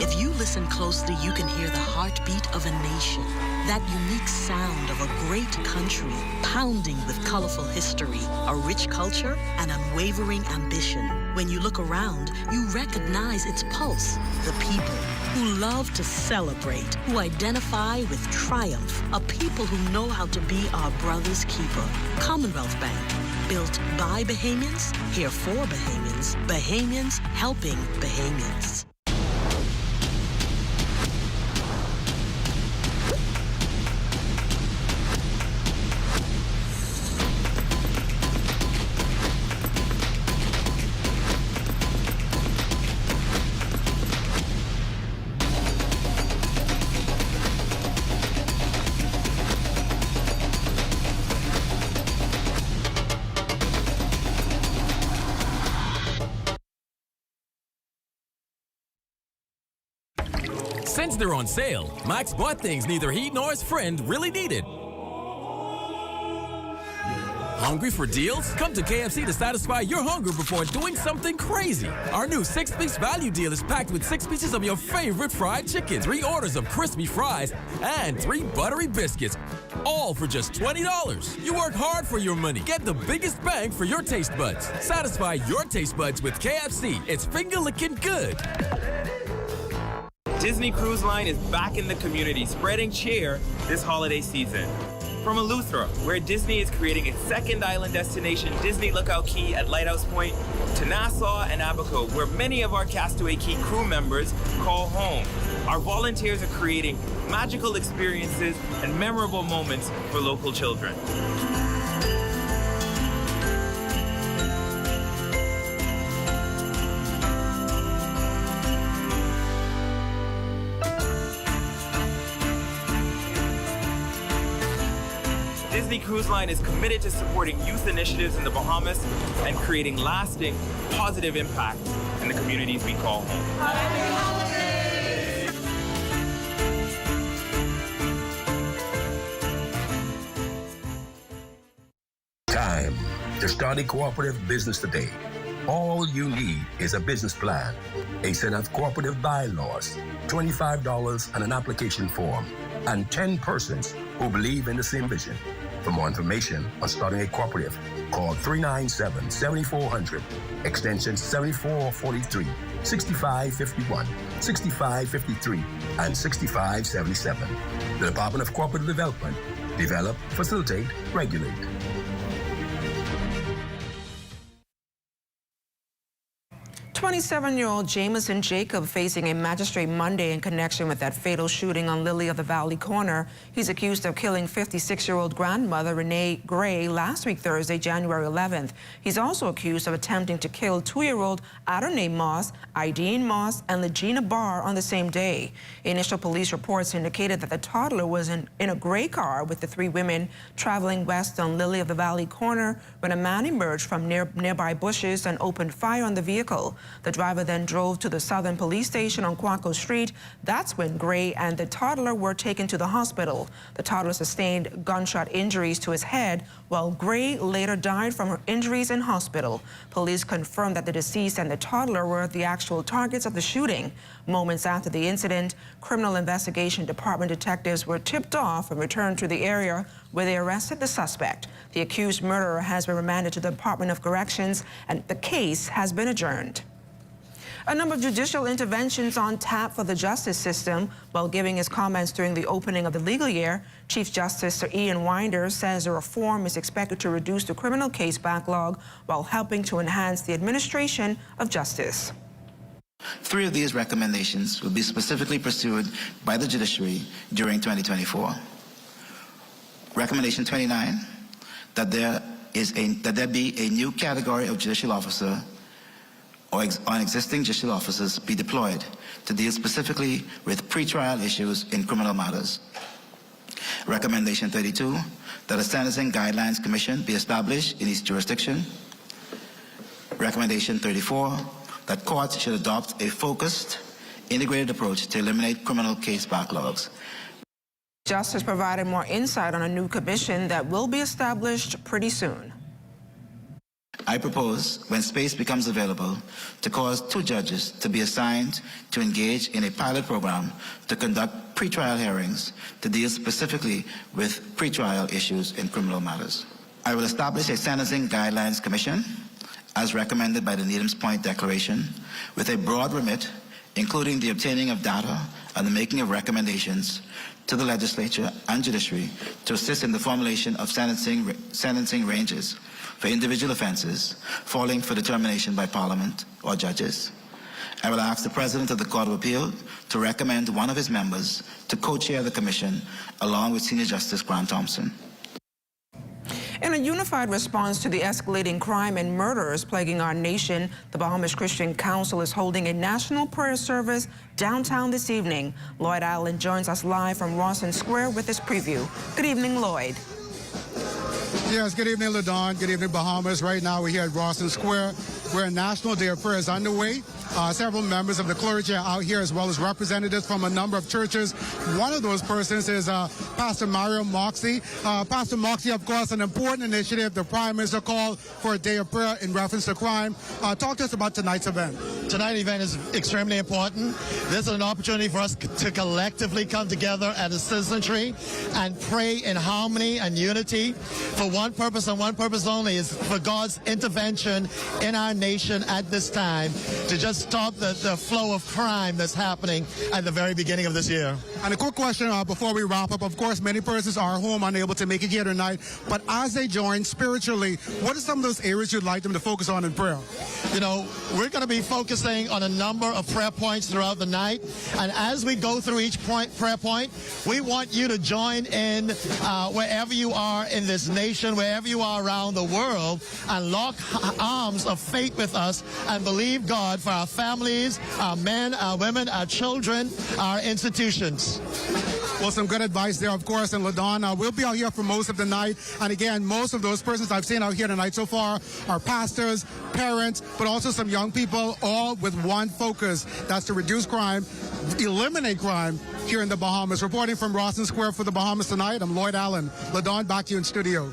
If you listen closely, you can hear the heartbeat of a nation. That unique sound of a great country pounding with colorful history, a rich culture, and unwavering ambition. When you look around, you recognize its pulse, the people who love to celebrate, who identify with triumph, a people who know how to be our brother's keeper. Commonwealth Bank, built by Bahamians, here for Bahamians, Bahamians helping Bahamians. Since they're on sale, Max bought things neither he nor his friend really needed. Hungry for deals? Come to KFC to satisfy your hunger before doing something crazy. Our new 6-piece value deal is packed with 6 pieces of your favorite fried chicken, 3 orders of crispy fries, and 3 buttery biscuits, all for just $20. You work hard for your money. Get the biggest bang for your taste buds. Satisfy your taste buds with KFC. It's finger-licking good. Disney Cruise Line is back in the community, spreading cheer this holiday season. From Eleuthera, where Disney is creating its second island destination, Disney Lookout Key at Lighthouse Point, to Nassau and Abaco, where many of our Castaway Key crew members call home. Our volunteers are creating magical experiences and memorable moments for local children. Disney Cruise Line is committed to supporting youth initiatives in the Bahamas and creating lasting, positive impact in the communities we call home. Happy holidays! Time to start a cooperative business today. All you need is a business plan, a set of cooperative bylaws, $25 and an application form, and 10 persons who believe in the same vision. For more information on starting a cooperative, call 397-7400, extension 7443, 6551, 6553, and 6577. The Department of Cooperative Development. Develop, facilitate, regulate. 27-year-old Jameson Jacob facing a magistrate Monday in connection with that fatal shooting on Lily of the Valley corner. He's accused of killing 56-year-old grandmother Renee Gray last week, Thursday, January 11th. He's also accused of attempting to kill 2-year-old Adonai Moss, Ideen Moss, and Legina Barr on the same day. Initial police reports indicated that the toddler was in a gray car with the 3 women traveling west on Lily of the Valley corner when a man emerged from nearby bushes and opened fire on the vehicle. The driver then drove to the Southern Police Station on Quanco Street. That's when Gray and the toddler were taken to the hospital. The toddler sustained gunshot injuries to his head, while Gray later died from her injuries in hospital. Police confirmed that the deceased and the toddler were the actual targets of the shooting. Moments after the incident, Criminal Investigation Department detectives were tipped off and returned to the area where they arrested the suspect. The accused murderer has been remanded to the Department of Corrections, and the case has been adjourned. A number of judicial interventions on tap for the justice system. While giving his comments during the opening of the legal year, Chief Justice Sir Ian Winder says the reform is expected to reduce the criminal case backlog while helping to enhance the administration of justice. 3 of these recommendations will be specifically pursued by the judiciary during 2024. Recommendation 29, that there be a new category of judicial officer or on existing judicial officers be deployed to deal specifically with pretrial issues in criminal matters. Recommendation 32, that a Sentencing Guidelines Commission be established in each jurisdiction. Recommendation 34, that courts should adopt a focused, integrated approach to eliminate criminal case backlogs. Justice provided more insight on a new commission that will be established pretty soon. I propose, when space becomes available, to cause 2 judges to be assigned to engage in a pilot program to conduct pretrial hearings to deal specifically with pretrial issues in criminal matters. I will establish a Sentencing Guidelines Commission, as recommended by the Needham's Point Declaration, with a broad remit, including the obtaining of data and the making of recommendations to the legislature and judiciary to assist in the formulation of sentencing ranges for individual offenses falling for determination by Parliament or judges. I will ask the President of the Court of Appeal to recommend one of his members to co-chair the commission along with Senior Justice Grant Thompson. In a unified response to the escalating crime and murders plaguing our nation, the Bahamas Christian Council is holding a national prayer service downtown this evening. Lloyd Allen joins us live from Rawson Square with this preview. Good evening, Lloyd. Yes, good evening, LaDawn. Good evening, Bahamas. Right now we're here at Rawson Square, where a National Day of Prayer is underway. Several members of the clergy are out here, as well as representatives from a number of churches. One of those persons is Pastor Mario Moxie. Pastor Moxie, of course, an important initiative. The Prime Minister called for a day of prayer in reference to crime. Talk to us about tonight's event. Tonight's event is extremely important. This is an opportunity for us to collectively come together as a citizenry and pray in harmony and unity for one purpose and one purpose only, is for God's intervention in our nation at this time to just stop the flow of crime that's happening at the very beginning of this year. And a quick question before we wrap up. Of course, many persons are home, unable to make it here tonight, but as they join spiritually, what are some of those areas you'd like them to focus on in prayer? You know, we're going to be focusing on a number of prayer points throughout the night, and as we go through each prayer point, we want you to join in wherever you are in this nation, wherever you are around the world, and lock arms of faith with us and believe God for our families, our men, our women, our children, our institutions. Well, some good advice there, of course. And LaDawn, we'll be out here for most of the night. And again, most of those persons I've seen out here tonight so far are pastors, parents, but also some young people, all with one focus. That's to reduce crime, eliminate crime here in the Bahamas. Reporting from Rawson Square for the Bahamas Tonight, I'm Lloyd Allen. LaDawn, back to you in studio.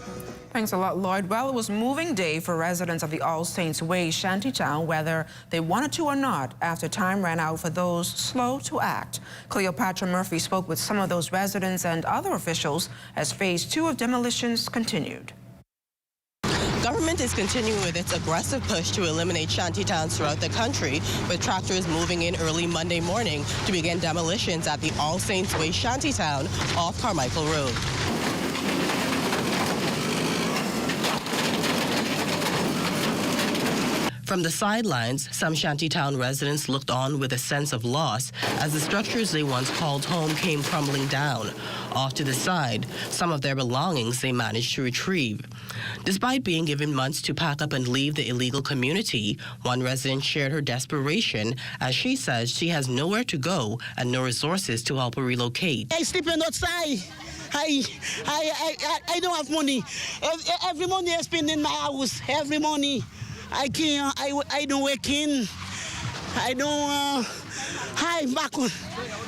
Thanks a lot, Lloyd. Well, it was moving day for residents of the All Saints Way shantytown, whether they wanted to or not, after time ran out for those slow to act. Cleopatra Murphy spoke with some of those residents and other officials as phase 2 of demolitions continued. Government is continuing with its aggressive push to eliminate shantytowns throughout the country, with tractors moving in early Monday morning to begin demolitions at the All Saints Way shantytown off Carmichael Road. From the sidelines, some shantytown residents looked on with a sense of loss as the structures they once called home came crumbling down. Off to the side, some of their belongings they managed to retrieve. Despite being given months to pack up and leave the illegal community, one resident shared her desperation as she says she has nowhere to go and no resources to help her relocate. I sleeping outside. I don't have money. Every money I spend in my house. Every money. I can't. I don't work in. I don't. Hi, back on.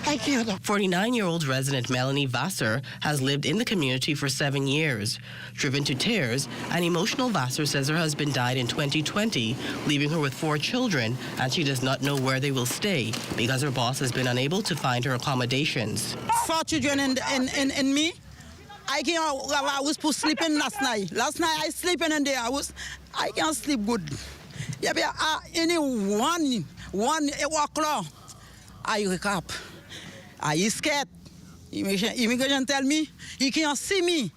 I can't. 49-year-old resident Melanie Vassar has lived in the community for 7 years. Driven to tears, an emotional Vassar says her husband died in 2020, leaving her with 4 children, and she does not know where they will stay because her boss has been unable to find her accommodations. 4 children and me. I was supposed to sleep in last night. Last night I sleep in there. I can't sleep good. Yeah, but any one o'clock, I wake up. I scared. Immigration tell me he can't see me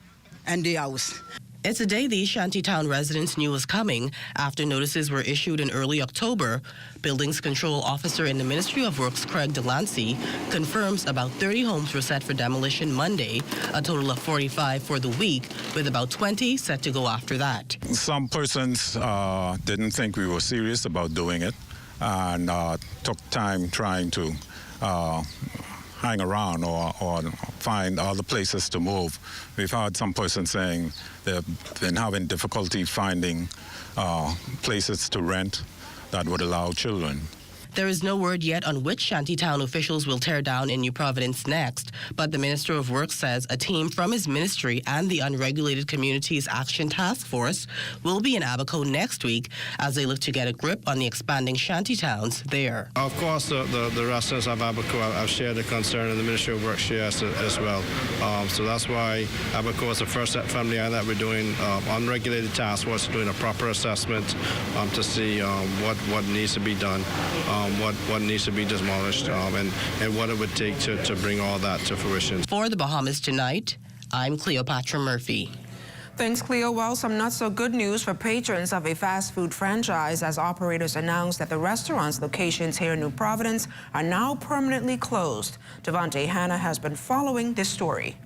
in the house. It's a day these shantytown residents knew was coming after notices were issued in early October. Buildings Control Officer in the Ministry of Works, Craig Delancey, confirms about 30 homes were set for demolition Monday, a total of 45 for the week, with about 20 set to go after that. Some persons didn't think we were serious about doing it and took time trying to hang around or find other places to move. We've had some persons saying they've been having difficulty finding places to rent that would allow children. There is no word yet on which shantytown officials will tear down in New Providence next, but the Minister of Work says a team from his ministry and the Unregulated Communities Action Task Force will be in Abaco next week as they look to get a grip on the expanding shantytowns there. Of course, the residents of Abaco have shared the concern, and the Ministry of Work shares it as well. So that's why Abaco is the first family that we're doing unregulated task force, doing a proper assessment to see what needs to be done. What needs to be demolished and what it would take to bring all that to fruition. For the Bahamas Tonight, I'm Cleopatra Murphy. Thanks, Cleo. Well, some not so good news for patrons of a fast food franchise as operators announced that the restaurant's locations here in New Providence are now permanently closed. Devontae Hanna has been following this story.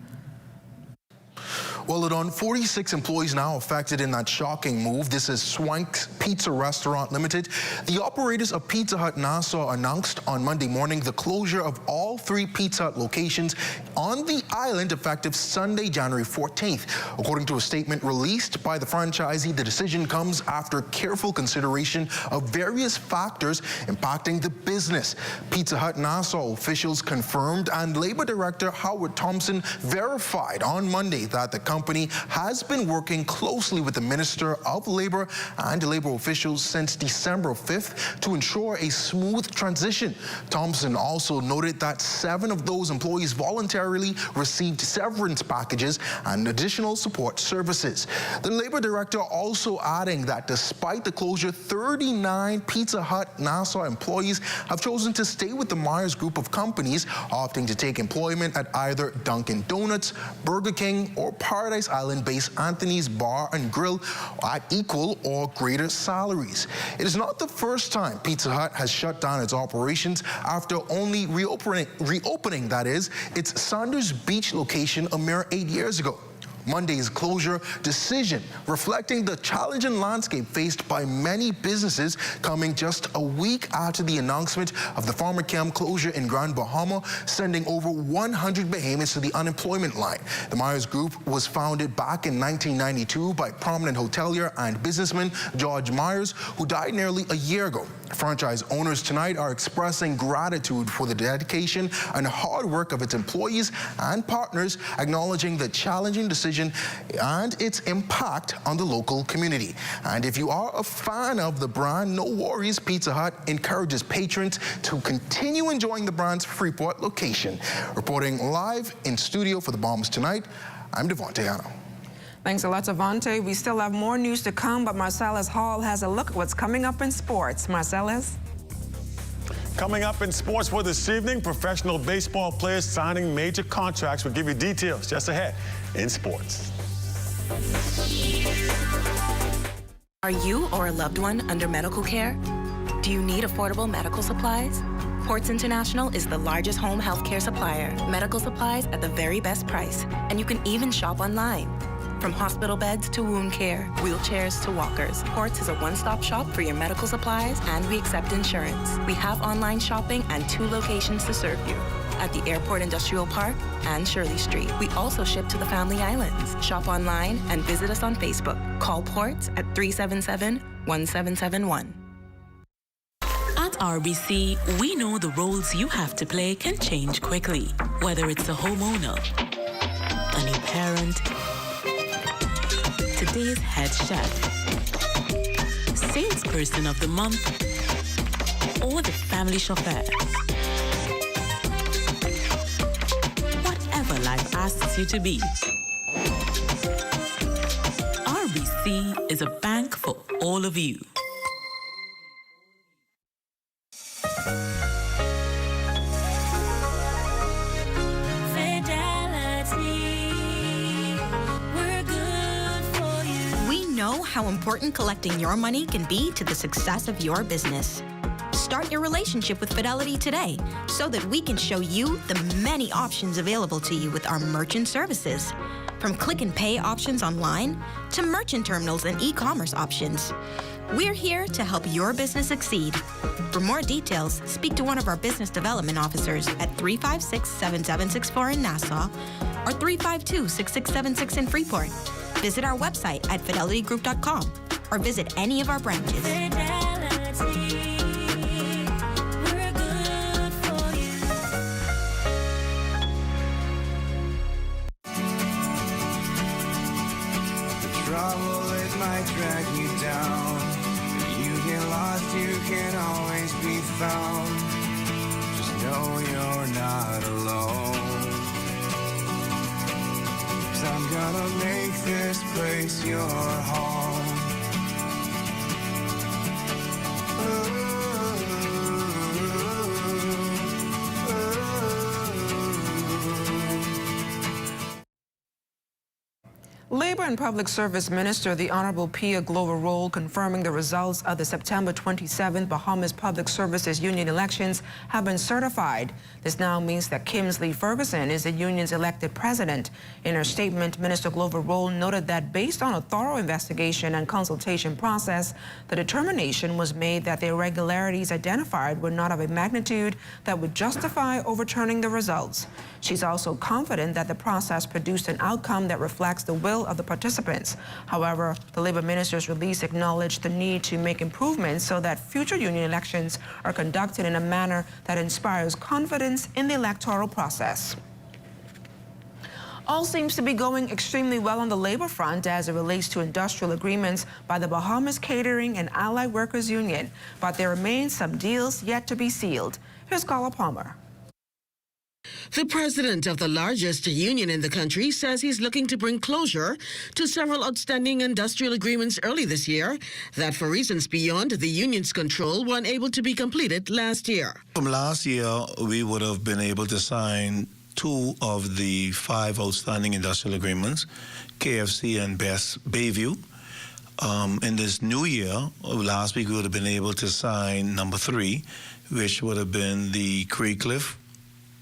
Well, Ladon, 46 employees now affected in that shocking move. This is Swank's Pizza Restaurant Limited. The operators of Pizza Hut Nassau announced on Monday morning the closure of all 3 Pizza Hut locations on the island effective Sunday, January 14th. According to a statement released by the franchisee, the decision comes after careful consideration of various factors impacting the business. Pizza Hut Nassau officials confirmed, and Labor Director Howard Thompson verified on Monday that the company has been working closely with the Minister of Labor and labor officials since December 5th to ensure a smooth transition. Thompson also noted that 7 of those employees voluntarily received severance packages and additional support services. The Labor Director also adding that despite the closure, 39 Pizza Hut Nassau employees have chosen to stay with the Myers Group of companies, opting to take employment at either Dunkin' Donuts, Burger King, or Paradise Island-based Anthony's Bar and Grill at equal or greater salaries. It is not the first time Pizza Hut has shut down its operations after only reopening that is, its Saunders Beach location a mere 8 years ago. Monday's closure decision reflecting the challenging landscape faced by many businesses coming just a week after the announcement of the Pharmachem closure in Grand Bahama, sending over 100 Bahamians to the unemployment line. The Myers Group was founded back in 1992 by prominent hotelier and businessman George Myers, who died nearly a year ago. Franchise owners tonight are expressing gratitude for the dedication and hard work of its employees and partners, acknowledging the challenging decision and its impact on the local community. And if you are a fan of the brand, no worries. Pizza Hut encourages patrons to continue enjoying the brand's Freeport location. Reporting live in studio for the Bahamas Tonight, I'm Devontae Hanna. Thanks a lot, Devontae. We still have more news to come, but Marcellus Hall has a look at what's coming up in sports. Marcellus? Coming up in sports for this evening, professional baseball players signing major contracts. We'll give you details just ahead in sports. Are you or a loved one under medical care? Do you need affordable medical supplies? Ports International is the largest home healthcare supplier. Medical supplies at the very best price. And you can even shop online. From hospital beds to wound care, wheelchairs to walkers, Ports is a one-stop shop for your medical supplies, and we accept insurance. We have online shopping and 2 locations to serve you, at the Airport Industrial Park and Shirley Street. We also ship to the Family Islands. Shop online and visit us on Facebook. Call Ports at 377-1771. At RBC, we know the roles you have to play can change quickly. Whether it's a homeowner, a new parent, today's head chef, salesperson of the month, or the family chauffeur. Whatever life asks you to be, RBC is a bank for all of you. How important collecting your money can be to the success of your business. Start your relationship with Fidelity today so that we can show you the many options available to you with our merchant services. From click and pay options online to merchant terminals and e-commerce options. We're here to help your business succeed. For more details, speak to one of our business development officers at 356-7764 in Nassau or 352-6676 in Freeport. Visit our website at fidelitygroup.com or visit any of our branches. Trouble, it might drag you down. If you get lost, you can always be found. Just know you're not alone. 'Cause I'm gonna make this place your home. Labor and Public Service Minister, the Honorable Pia Glover-Roll, confirming the results of the September 27th Bahamas Public Services Union elections have been certified. This now means that Kimsley Ferguson is the union's elected president. In her statement, Minister Glover-Roll noted that based on a thorough investigation and consultation process, the determination was made that the irregularities identified were not of a magnitude that would justify overturning the results. She's also confident that the process produced an outcome that reflects the will of the participants. However, the Labor Minister's release acknowledged the need to make improvements so that future union elections are conducted in a manner that inspires confidence in the electoral process. All seems to be going extremely well on the labor front as it relates to industrial agreements by the Bahamas Catering and Allied Workers Union, but there remain some deals yet to be sealed. Here's Carla Palmer. The president of the largest union in the country says he's looking to bring closure to several outstanding industrial agreements early this year that, for reasons beyond the union's control, were unable to be completed last year. From last year, we would have been able to sign 2 of the 5 outstanding industrial agreements, KFC and Best Bayview. In this new year, last week, we would have been able to sign number 3, which would have been the Creekcliff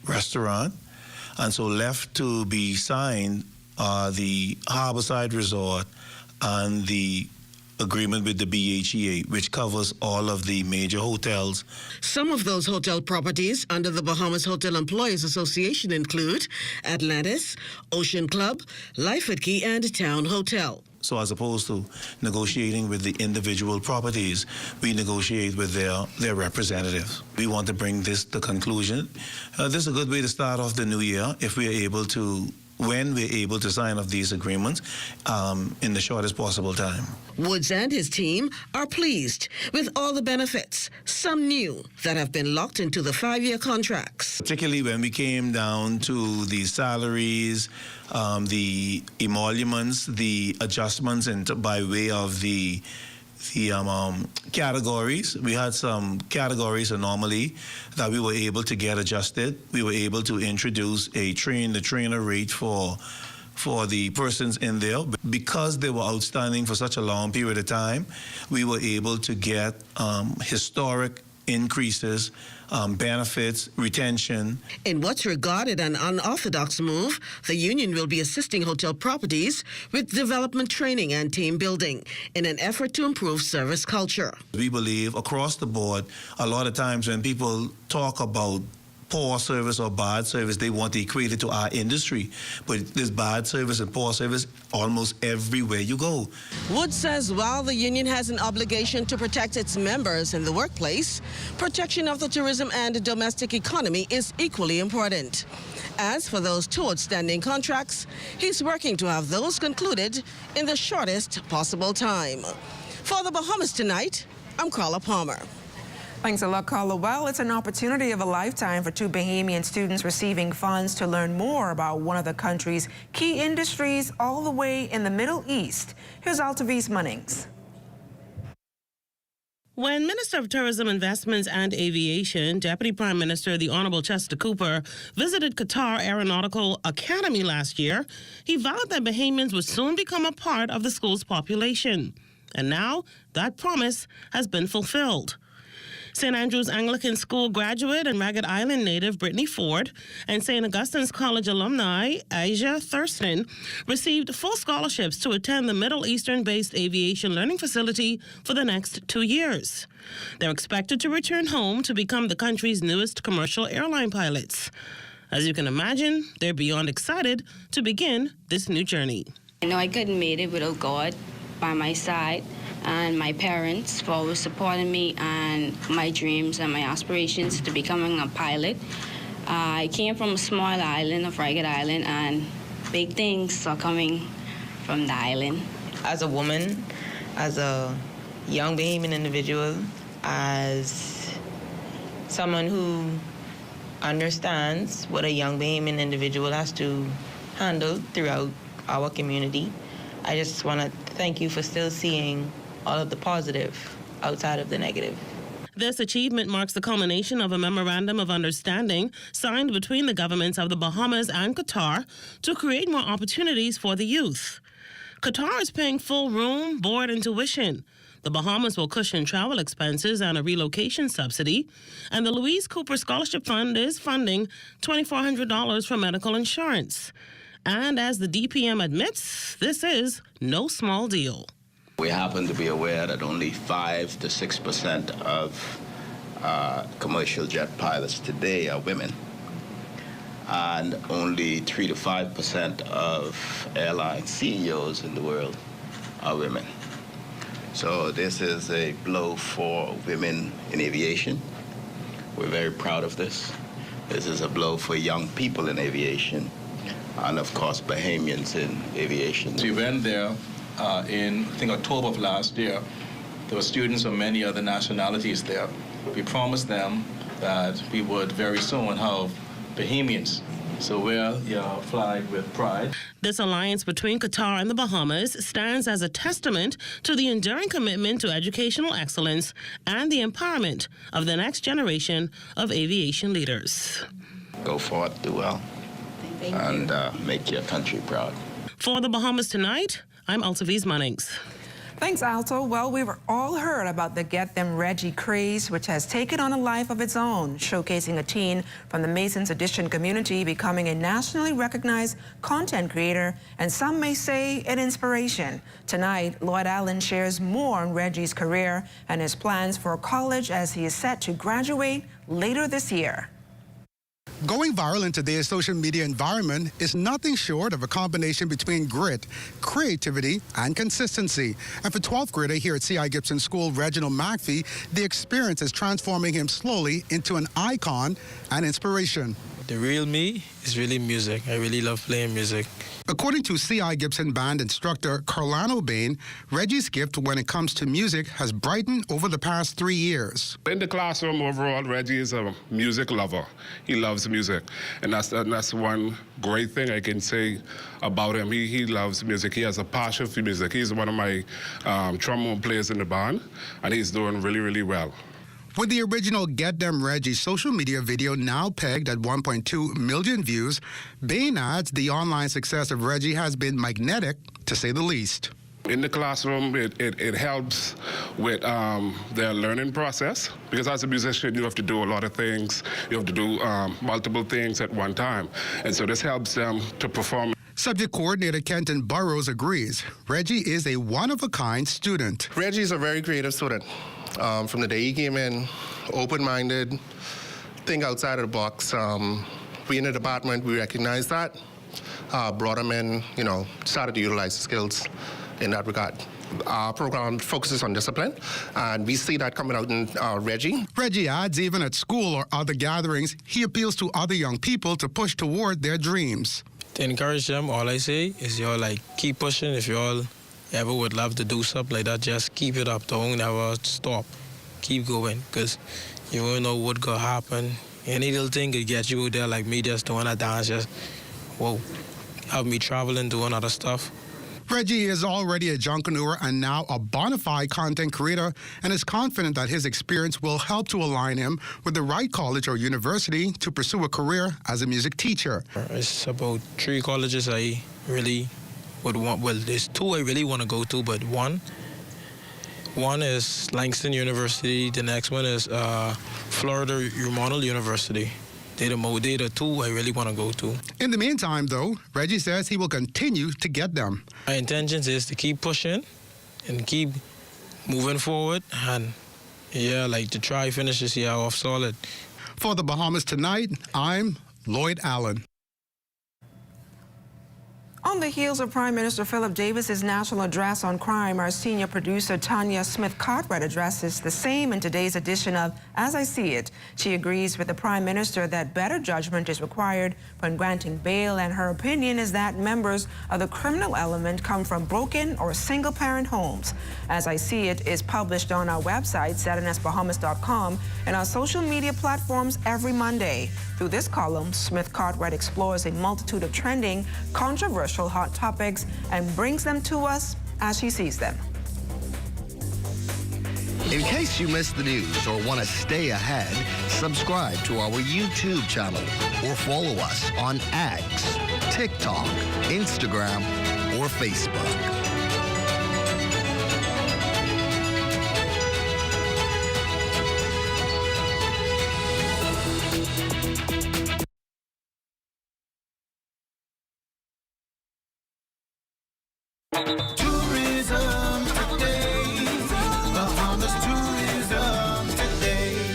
restaurant, and so left to be signed are the Harborside Resort and the agreement with the BHEA, which covers all of the major hotels. Some of those hotel properties under the Bahamas Hotel Employees Association include Atlantis, Ocean Club, Life at Key, and Town Hotel. So as opposed to negotiating with the individual properties, we negotiate with their representatives. We want to bring this to conclusion. This is a good way to start off the new year if we are able to, when we're able to sign off these agreements in the shortest possible time. Woods and his team are pleased with all the benefits, some new, that have been locked into the 5-year contracts. Particularly when we came down to the salaries, the emoluments, the adjustments by way of the categories. We had some categories anomaly that we were able to get adjusted. We were able to introduce a train-the-trainer rate for for the persons in there. Because they were outstanding for such a long period of time, we were able to get historic increases, benefits, retention. In what's regarded an unorthodox move, the union will be assisting hotel properties with development training and team building in an effort to improve service culture. We believe across the board, a lot of times when people talk about poor service or bad service, they want to equate it to our industry. But there's bad service and poor service almost everywhere you go. Wood says while the union has an obligation to protect its members in the workplace, protection of the tourism and domestic economy is equally important. As for those two outstanding contracts, he's working to have those concluded in the shortest possible time. For the Bahamas Tonight, I'm Carla Palmer. Thanks a lot, Carla. Well, it's an opportunity of a lifetime for two Bahamian students receiving funds to learn more about one of the country's key industries all the way in the Middle East. Here's Altaviz Munnings. When Minister of Tourism, Investments and Aviation, Deputy Prime Minister the Honorable Chester Cooper visited Qatar Aeronautical Academy last year, he vowed that Bahamians would soon become a part of the school's population. And now that promise has been fulfilled. St. Andrew's Anglican School graduate and Ragged Island native Brittany Ford and St. Augustine's College alumni Asia Thurston received full scholarships to attend the Middle Eastern-based aviation learning facility for the next 2 years. They're expected to return home to become the country's newest commercial airline pilots. As you can imagine, they're beyond excited to begin this new journey. I know I couldn't make it without God by my side, and my parents for always supporting me and my dreams and my aspirations to becoming a pilot. I came from a small island of Ragged Island, and big things are coming from the island. As a woman, as a young Bahamian individual, as someone who understands what a young Bahamian individual has to handle throughout our community, I just want to thank you for still seeing all of the positive outside of the negative. This achievement marks the culmination of a memorandum of understanding signed between the governments of the Bahamas and Qatar to create more opportunities for the youth. Qatar is paying full room, board, and tuition. The Bahamas will cushion travel expenses and a relocation subsidy. And the Louise Cooper Scholarship Fund is funding $2,400 for medical insurance. And as the DPM admits, this is no small deal. We happen to be aware that only 5 to 6% of commercial jet pilots today are women, and only 3 to 5% of airline CEOs in the world are women. So this is a blow for women in aviation. We're very proud of this. This is a blow for young people in aviation, and of course Bahamians in aviation. We went there in, I think, October of last year. There were students of many other nationalities there. We promised them that we would very soon have Bahamians. So wear your flag with pride. This alliance between Qatar and the Bahamas stands as a testament to the enduring commitment to educational excellence and the empowerment of the next generation of aviation leaders. Go forth, do well, and make your country proud. For the Bahamas Tonight, I'm Altaviz Munnings. Thanks, Alto. Well, we've all heard about the Get Them Reggie craze, which has taken on a life of its own, showcasing a teen from the Masons Addition community becoming a nationally recognized content creator, and some may say an inspiration. Tonight, Lloyd Allen shares more on Reggie's career and his plans for college as he is set to graduate later this year. Going viral in today's social media environment is nothing short of a combination between grit, creativity, and consistency. And for 12th grader here at C.I. Gibson School, Reginald McPhee, the experience is transforming him slowly into an icon and inspiration. The real me is really music. I really love playing music. According to C.I. Gibson band instructor Carlano Bain, Reggie's gift when it comes to music has brightened over the past 3 years. In the classroom overall, Reggie is a music lover. He loves music. And that's one great thing I can say about him. He loves music. He has a passion for music. He's one of my trombone players in the band, and he's doing really, really well. With the original Get Them Reggie social media video now pegged at 1.2 million views, Bain adds the online success of Reggie has been magnetic, to say the least. In the classroom, it helps with their learning process, because as a musician, you have to do a lot of things. You have to do multiple things at one time. And so this helps them to perform. Subject coordinator Kenton Burrows agrees. Reggie is a one-of-a-kind student. Reggie is a very creative student. From the day he came in, open-minded, think outside of the box. We in the department, we recognized that, brought him in, started to utilize the skills in that regard. Our program focuses on discipline, and we see that coming out in Reggie. Reggie adds even at school or other gatherings, he appeals to other young people to push toward their dreams. To encourage them, all I say is keep pushing. If you all ever would love to do something like that, just keep it up. Don't ever stop. Keep going, because you don't know what could happen. Any little thing could get you out there, like me just doing a dance, have me traveling, doing other stuff. Reggie is already a junkaneur and now a bona fide content creator, and is confident that his experience will help to align him with the right college or university to pursue a career as a music teacher. It's about 3 colleges I really would want. Well, there's 2 I really want to go to, but one is Langston University. The next one is Florida Remontal University. They're the 2 I really want to go to. In the meantime, though, Reggie says he will continue to get them. My intentions is to keep pushing and keep moving forward, and to try finish this year off solid. For the Bahamas Tonight, I'm Lloyd Allen. On the heels of Prime Minister Philip Davis's national address on crime, our senior producer Tanya Smith-Cartwright addresses the same in today's edition of As I See It. She agrees with the Prime Minister that better judgment is required when granting bail, and her opinion is that members of the criminal element come from broken or single-parent homes. As I See It is published on our website, ZNSBahamas.com, and our social media platforms every Monday. Through this column, Smith-Cartwright explores a multitude of trending, controversial hot topics and brings them to us as she sees them. In case you missed the news or want to stay ahead, subscribe to our YouTube channel or follow us on X, TikTok, Instagram, or Facebook. Tourism Today. Bahamas Tourism Today.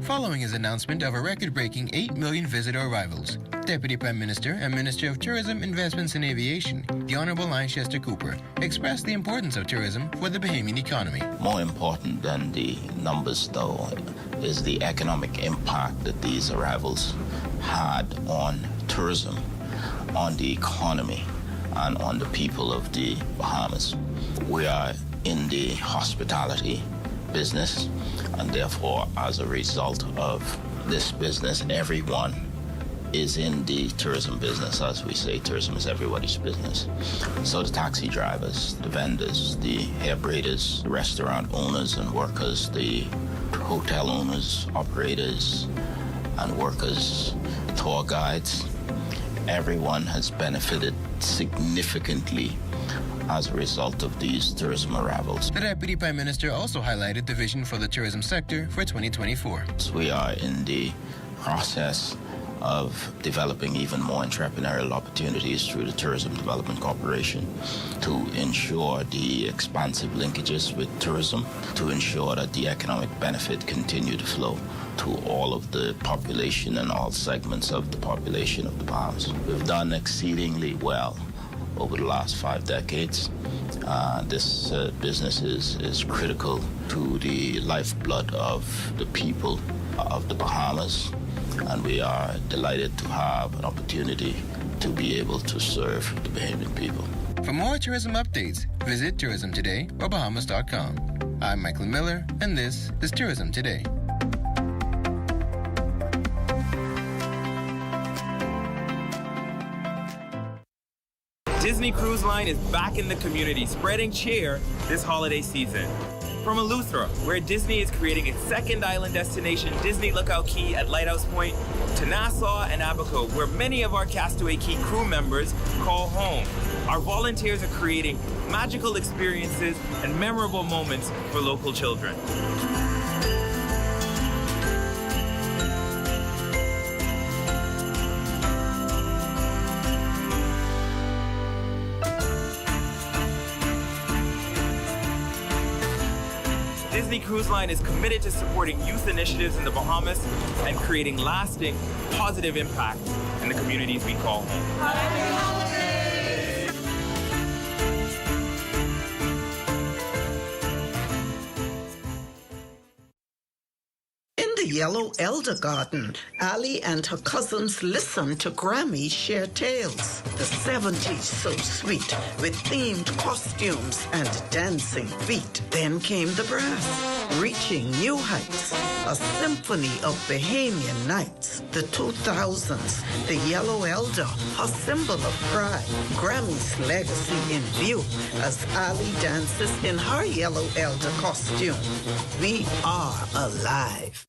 Following his announcement of a record-breaking 8 million visitor arrivals, Deputy Prime Minister and Minister of Tourism, Investments and Aviation, the Honorable Leicester Cooper, expressed the importance of tourism for the Bahamian economy. More important than the numbers, though, is the economic impact that these arrivals had on tourism, on the economy, and on the people of the Bahamas. We are in the hospitality business, and therefore, as a result of this business, everyone is in the tourism business. As we say, tourism is everybody's business. So the taxi drivers, the vendors, the hair braiders, the restaurant owners and workers, the hotel owners, operators and workers, tour guides, everyone has benefited significantly as a result of these tourism arrivals. The Deputy Prime Minister also highlighted the vision for the tourism sector for 2024. We are in the process of developing even more entrepreneurial opportunities through the Tourism Development Corporation to ensure the expansive linkages with tourism, to ensure that the economic benefit continue to flow to all of the population and all segments of the population of the Bahamas. We've done exceedingly well over the last 5 decades. This business is critical to the lifeblood of the people of the Bahamas, and we are delighted to have an opportunity to be able to serve the Bahamian people. For more tourism updates, visit Tourism Today or Bahamas.com. I'm Michael Miller, and this is Tourism Today. Disney Cruise Line is back in the community, spreading cheer this holiday season. From Eleuthera, where Disney is creating its second island destination, Disney Lookout Key at Lighthouse Point, to Nassau and Abaco, where many of our Castaway Key crew members call home. Our volunteers are creating magical experiences and memorable moments for local children. Disney Cruise Line is committed to supporting youth initiatives in the Bahamas and creating lasting, positive impact in the communities we call home. In the Yellow Elder Garden, Ali and her cousins listened to Grammy share tales. The 70s so sweet, with themed costumes and dancing feet. Then came the brass, reaching new heights. A symphony of Bahamian nights. The 2000s, the Yellow Elder, a symbol of pride. Grammy's legacy in view as Ali dances in her Yellow Elder costume. We are alive.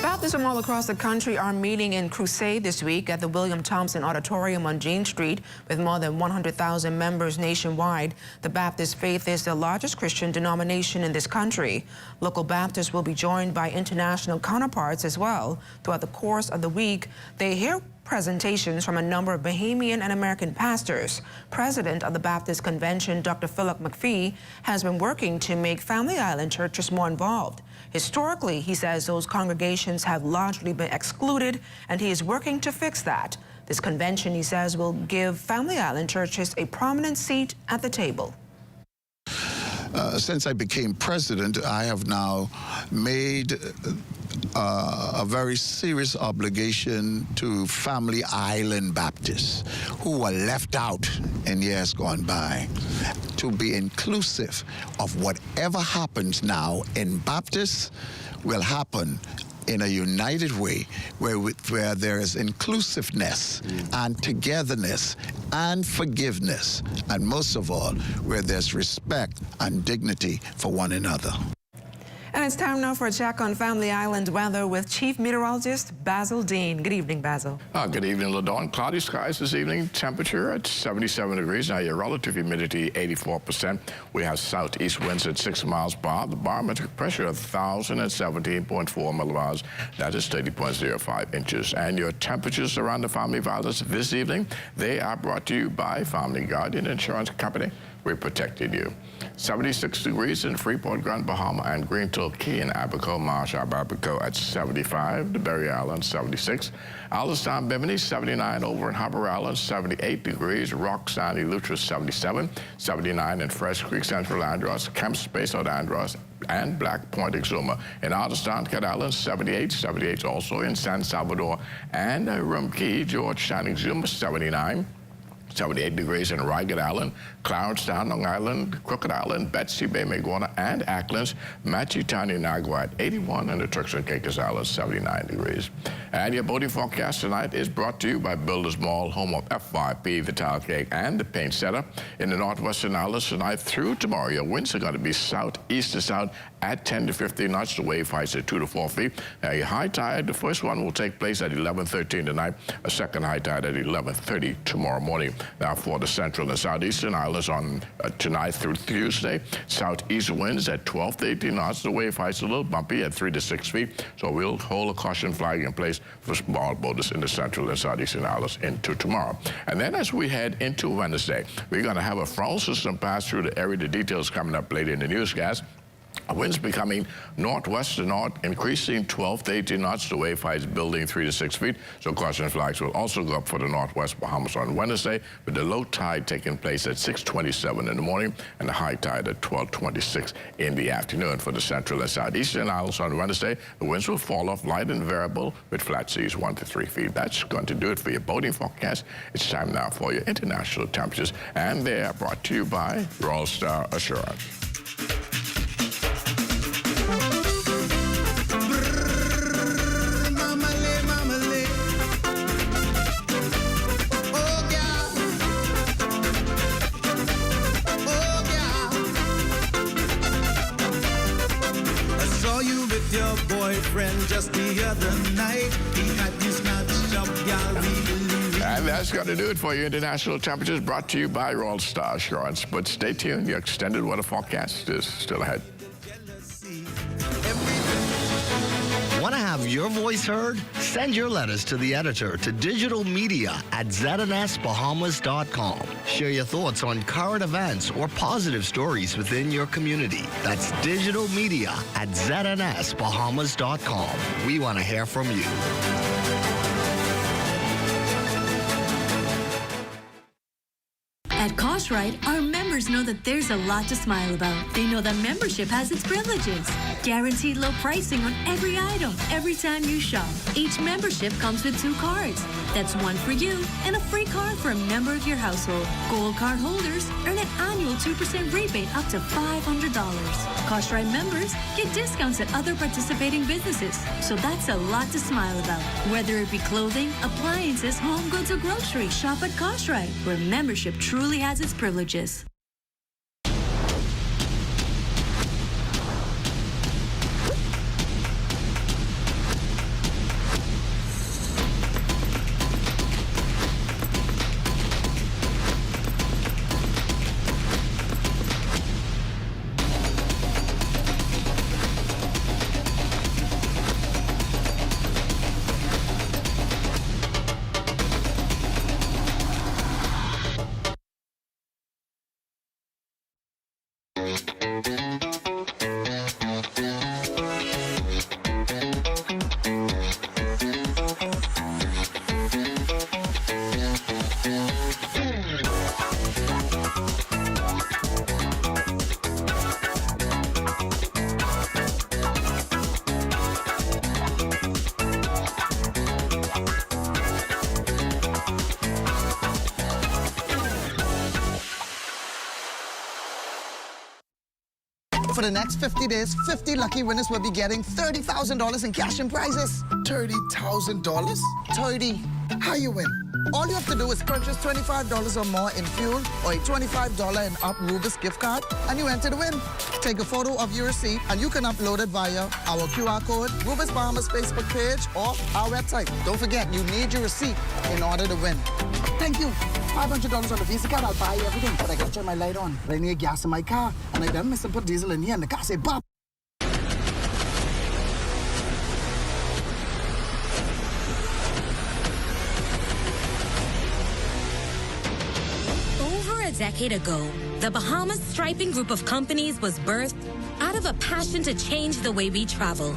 Baptists from all across the country are meeting in crusade this week at the William Thompson Auditorium on Jane Street. With more than 100,000 members nationwide, the Baptist faith is the largest Christian denomination in this country. Local Baptists will be joined by international counterparts as well. Throughout the course of the week, they hear presentations from a number of Bahamian and American pastors. President of the Baptist Convention, Dr. Philip McPhee, has been working to make Family Island churches more involved. Historically, he says those congregations have largely been excluded, and he is working to fix that. This convention, he says, will give Family Island churches a prominent seat at the table. Since I became president, I have now made a very serious obligation to Family Island Baptists who were left out in years gone by to be inclusive of whatever happens now in Baptists will happen in a united way where there is inclusiveness and togetherness and forgiveness, and most of all, where there's respect and dignity for one another. And it's time now for a check on Family Island weather with Chief Meteorologist Basil Dean. Good evening, Basil. Good evening, LaDawn. Cloudy skies this evening. Temperature at 77 degrees. Now your relative humidity 84%. We have southeast winds at 6 miles per hour. The barometric pressure 1,017.4 millibars. That is 30.05 inches. And your temperatures around the family violence this evening, they are brought to you by Family Guardian Insurance Company. We're protecting you. 76 degrees in Freeport, Grand Bahama, and Greenville Key in Abaco, Marsh Abaco at 75, the Berry Island 76, Allenstown, Bimini 79, over in Harbour Island 78 degrees, Rock Sandy, Eleuthera 77, 79 in Fresh Creek, Central Andros, Camp Space out Andros, and Black Point, Exuma. In Allenstown, Cat Island 78, 78 also in San Salvador, and Rum Key, George Shining Exuma 79. 78 degrees in Ragged Island, Clarenstown, Long Island, Crooked Island, Betsy Bay, Maguana, and Acklands, Machitani, Nagua at 81, and the Turks and Caicos Islands, 79 degrees. And your boating forecast tonight is brought to you by Builders Mall, home of FYP, the Tile Cake, and the Paint Setter. In the northwestern islands tonight through tomorrow, your winds are going to be southeast to south at 10 to 15 knots. The wave heights at 2 to 4 feet. Now, your high tide, the first one will take place at 11:13 tonight, a second high tide at 11:30 tomorrow morning. Now, for the central and southeastern islands on tonight through Tuesday, southeast winds at 12 to 18 knots. The wave heights a little bumpy at 3 to 6 feet. So we'll hold a caution flag in place for small boaters in the central and southeastern islands into tomorrow. And then as we head into Wednesday, we're going to have a frontal system pass through the area. The details coming up later in the newscast. Winds becoming northwest to north, increasing 12 to 18 knots. The wave height is building 3 to 6 feet. So caution flags will also go up for the northwest Bahamas on Wednesday, with the low tide taking place at 6:27 in the morning and the high tide at 12:26 in the afternoon. For the central and southeastern islands on Wednesday, the winds will fall off light and variable with flat seas 1 to 3 feet. That's going to do it for your boating forecast. It's time now for your international temperatures, and they are brought to you by Royal Star Assurance. Your boyfriend just the other night, he had you snatched up, y'all really. And that's going to do it for your international temperatures, brought to you by Royal Star Assurance. But stay tuned, your extended weather forecast is still ahead. Want to have your voice heard? Send your letters to the editor to digitalmedia@znsbahamas.com. Share your thoughts on current events or positive stories within your community. That's digitalmedia@znsbahamas.com. We want to hear from you. At Cartwright, our members know that there's a lot to smile about. They know that membership has its privileges. Guaranteed low pricing on every item, every time you shop. Each membership comes with 2 cards. That's one for you and a free card for a member of your household. Gold card holders earn an annual 2% rebate up to $500. Cartwright members get discounts at other participating businesses. So that's a lot to smile about. Whether it be clothing, appliances, home goods, or groceries, shop at Cartwright, where membership truly has its privileges. For the next 50 days, 50 lucky winners will be getting $30,000 in cash and prizes. $30,000? 30. How you win? All you have to do is purchase $25 or more in fuel or a $25 and up Rubis gift card, and you enter to win. Take a photo of your receipt, and you can upload it via our QR code, Rubis Bahamas Facebook page, or our website. Don't forget, you need your receipt in order to win. Thank you. $500 on the Visa card, I'll buy everything, but I gotta turn my light on. I need gas in my car, and I done miss and put diesel in here, and the car said, "Bop." Over a decade ago, the Bahamas Striping Group of companies was birthed out of a passion to change the way we travel.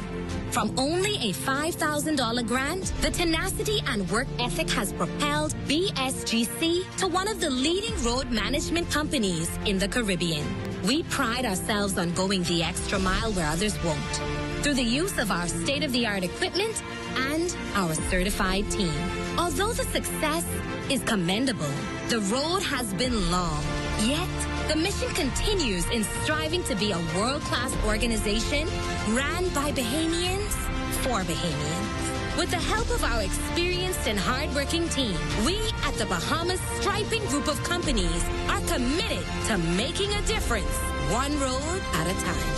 From only a $5,000 grant, the tenacity and work ethic has propelled BSGC to one of the leading road management companies in the Caribbean. We pride ourselves on going the extra mile where others won't, through the use of our state-of-the-art equipment and our certified team. Although the success is commendable, the road has been long. Yet, the mission continues in striving to be a world-class organization ran by Bahamians for Bahamians. With the help of our experienced and hardworking team, we at the Bahamas Striping Group of companies are committed to making a difference, one road at a time.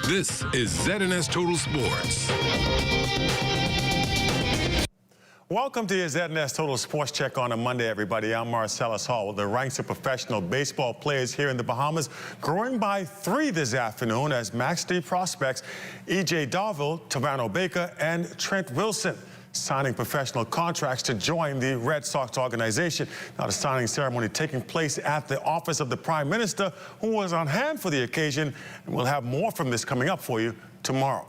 This is ZNS Total Sports. Welcome to your ZNS Total Sports Check on a Monday, everybody. I'm Marcellus Hall. The ranks of professional baseball players here in the Bahamas growing by 3 this afternoon as Max D prospects E.J. Darville, Tavano Baker, and Trent Wilson signing professional contracts to join the Red Sox organization. Now, the signing ceremony taking place at the office of the Prime Minister, who was on hand for the occasion, and we'll have more from this coming up for you tomorrow.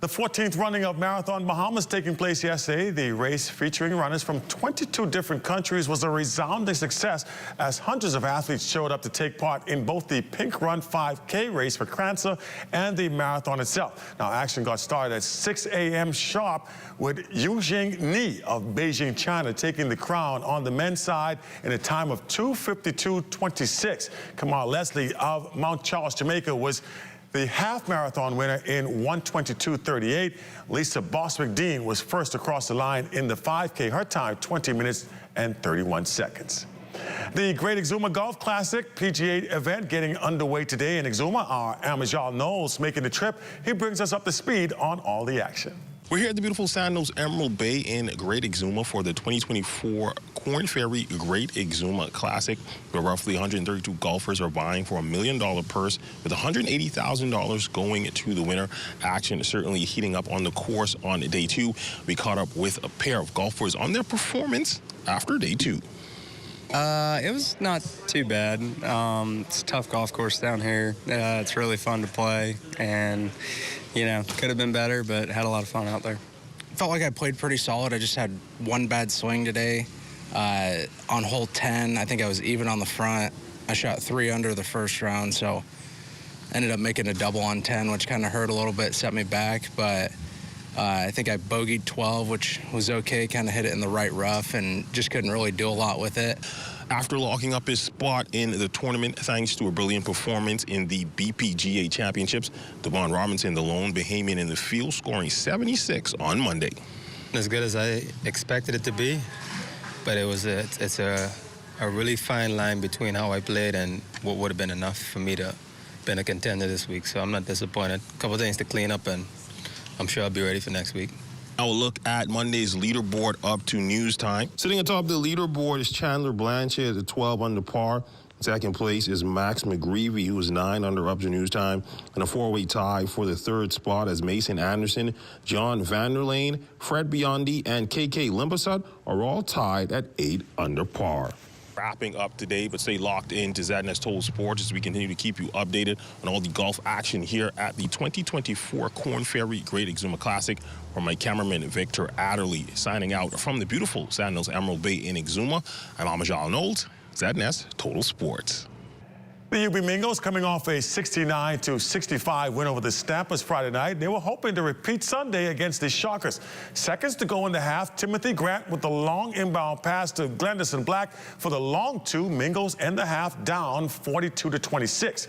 The 14th running of Marathon Bahamas taking place yesterday. The race, featuring runners from 22 different countries, was a resounding success as hundreds of athletes showed up to take part in both the Pink Run 5K race for Kranzza and the marathon itself. Now, action got started at 6 a.m. sharp with Yujing Ni of Beijing, China, taking the crown on the men's side in a time of 2:52.26. Kamal Leslie of Mount Charles, Jamaica, was the half marathon winner in 1:22.38. Lisa Bostwick-Dean was first across the line in the 5K. Her time, 20 minutes and 31 seconds. The Great Exuma Golf Classic PGA event getting underway today in Exuma. Our Amajal Knowles making the trip. He brings us up to speed on all the action. We're here at the beautiful Sandals Emerald Bay in Great Exuma for the 2024 Korn Ferry Great Exuma Classic, where roughly 132 golfers are vying for $1 million purse, with $180,000 going to the winner. Action certainly heating up on the course on day 2. We caught up with a pair of golfers on their performance after day 2. It was not too bad. It's a tough golf course down here. It's really fun to play, and you know, could have been better, but had a lot of fun out there. Felt like I played pretty solid. I just had one bad swing today. On hole 10, I think I was even on the front. I shot 3 under the first round, so ended up making a double on 10, which kind of hurt a little bit, set me back, but I think I bogeyed 12, which was okay, kind of hit it in the right rough and just couldn't really do a lot with it. After locking up his spot in the tournament, thanks to a brilliant performance in the BPGA Championships, Devon Robinson, the lone Bahamian in the field, scoring 76 on Monday. As good as I expected it to be, but it's a really fine line between how I played and what would have been enough for me to been a contender this week, so I'm not disappointed. A couple things to clean up, and I'm sure I'll be ready for next week. Now we'll look at Monday's leaderboard up to news time. Sitting atop the leaderboard is Chandler Blanchard at 12 under par. Second place is Max McGreevy, who is 9 under up to news time. And a 4-way tie for the third spot as Mason Anderson, John Vanderlane, Fred Biondi, and KK Limbasut are all tied at 8 under par. Wrapping up today, but stay locked in to ZNS Total Sports as we continue to keep you updated on all the golf action here at the 2024 Korn Ferry Great Exuma Classic. From my cameraman Victor Adderley signing out from the beautiful Sandals Emerald Bay in Exuma. I'm Amajal Knowles, ZNS Total Sports. The UB Mingos coming off a 69-65 win over the Stampers Friday night. They were hoping to repeat Sunday against the Shockers. Seconds to go in the half. Timothy Grant with the long inbound pass to Glenderson Black for the long 2. Mingos end the half down 42-26.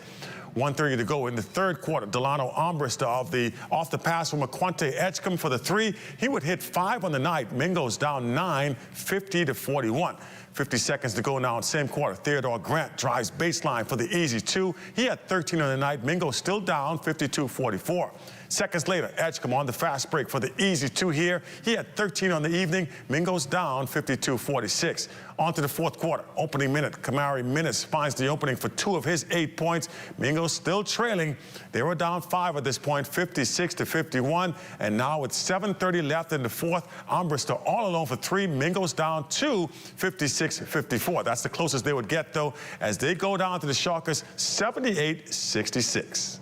1:30 to go in the third quarter. Delano Armbruster off the pass from Aquante Edgecombe for the 3. He would hit 5 on the night. Mingos down 9, 50-41. 50 seconds to go now in same quarter. Theodore Grant drives baseline for the easy 2. He had 13 on the night. Mingo still down 52-44. Seconds later, Edgecombe on the fast break for the easy 2 here. He had 13 on the evening. Mingo's down 52-46. On to the fourth quarter. Opening minute. Kamari Minnis finds the opening for 2 of his 8 points. Mingo still trailing. They were down 5 at this point, 56-51. And now with 7:30 left in the fourth, Armbruster all alone for 3. Mingo's down 2, 56-54. That's the closest they would get, though, as they go down to the Shockers, 78-66.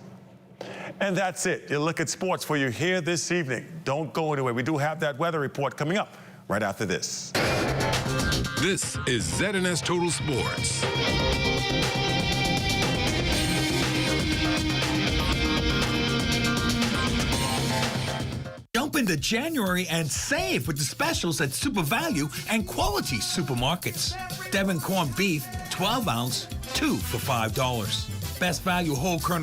And that's it. Your look at sports for you here this evening. Don't go anywhere. We do have that weather report coming up right after this. This is ZNS Total Sports. Jump into January and save with the specials at Super Value and Quality Supermarkets. Devon corned beef, 12 ounce, 2 for $5. Best value whole kernel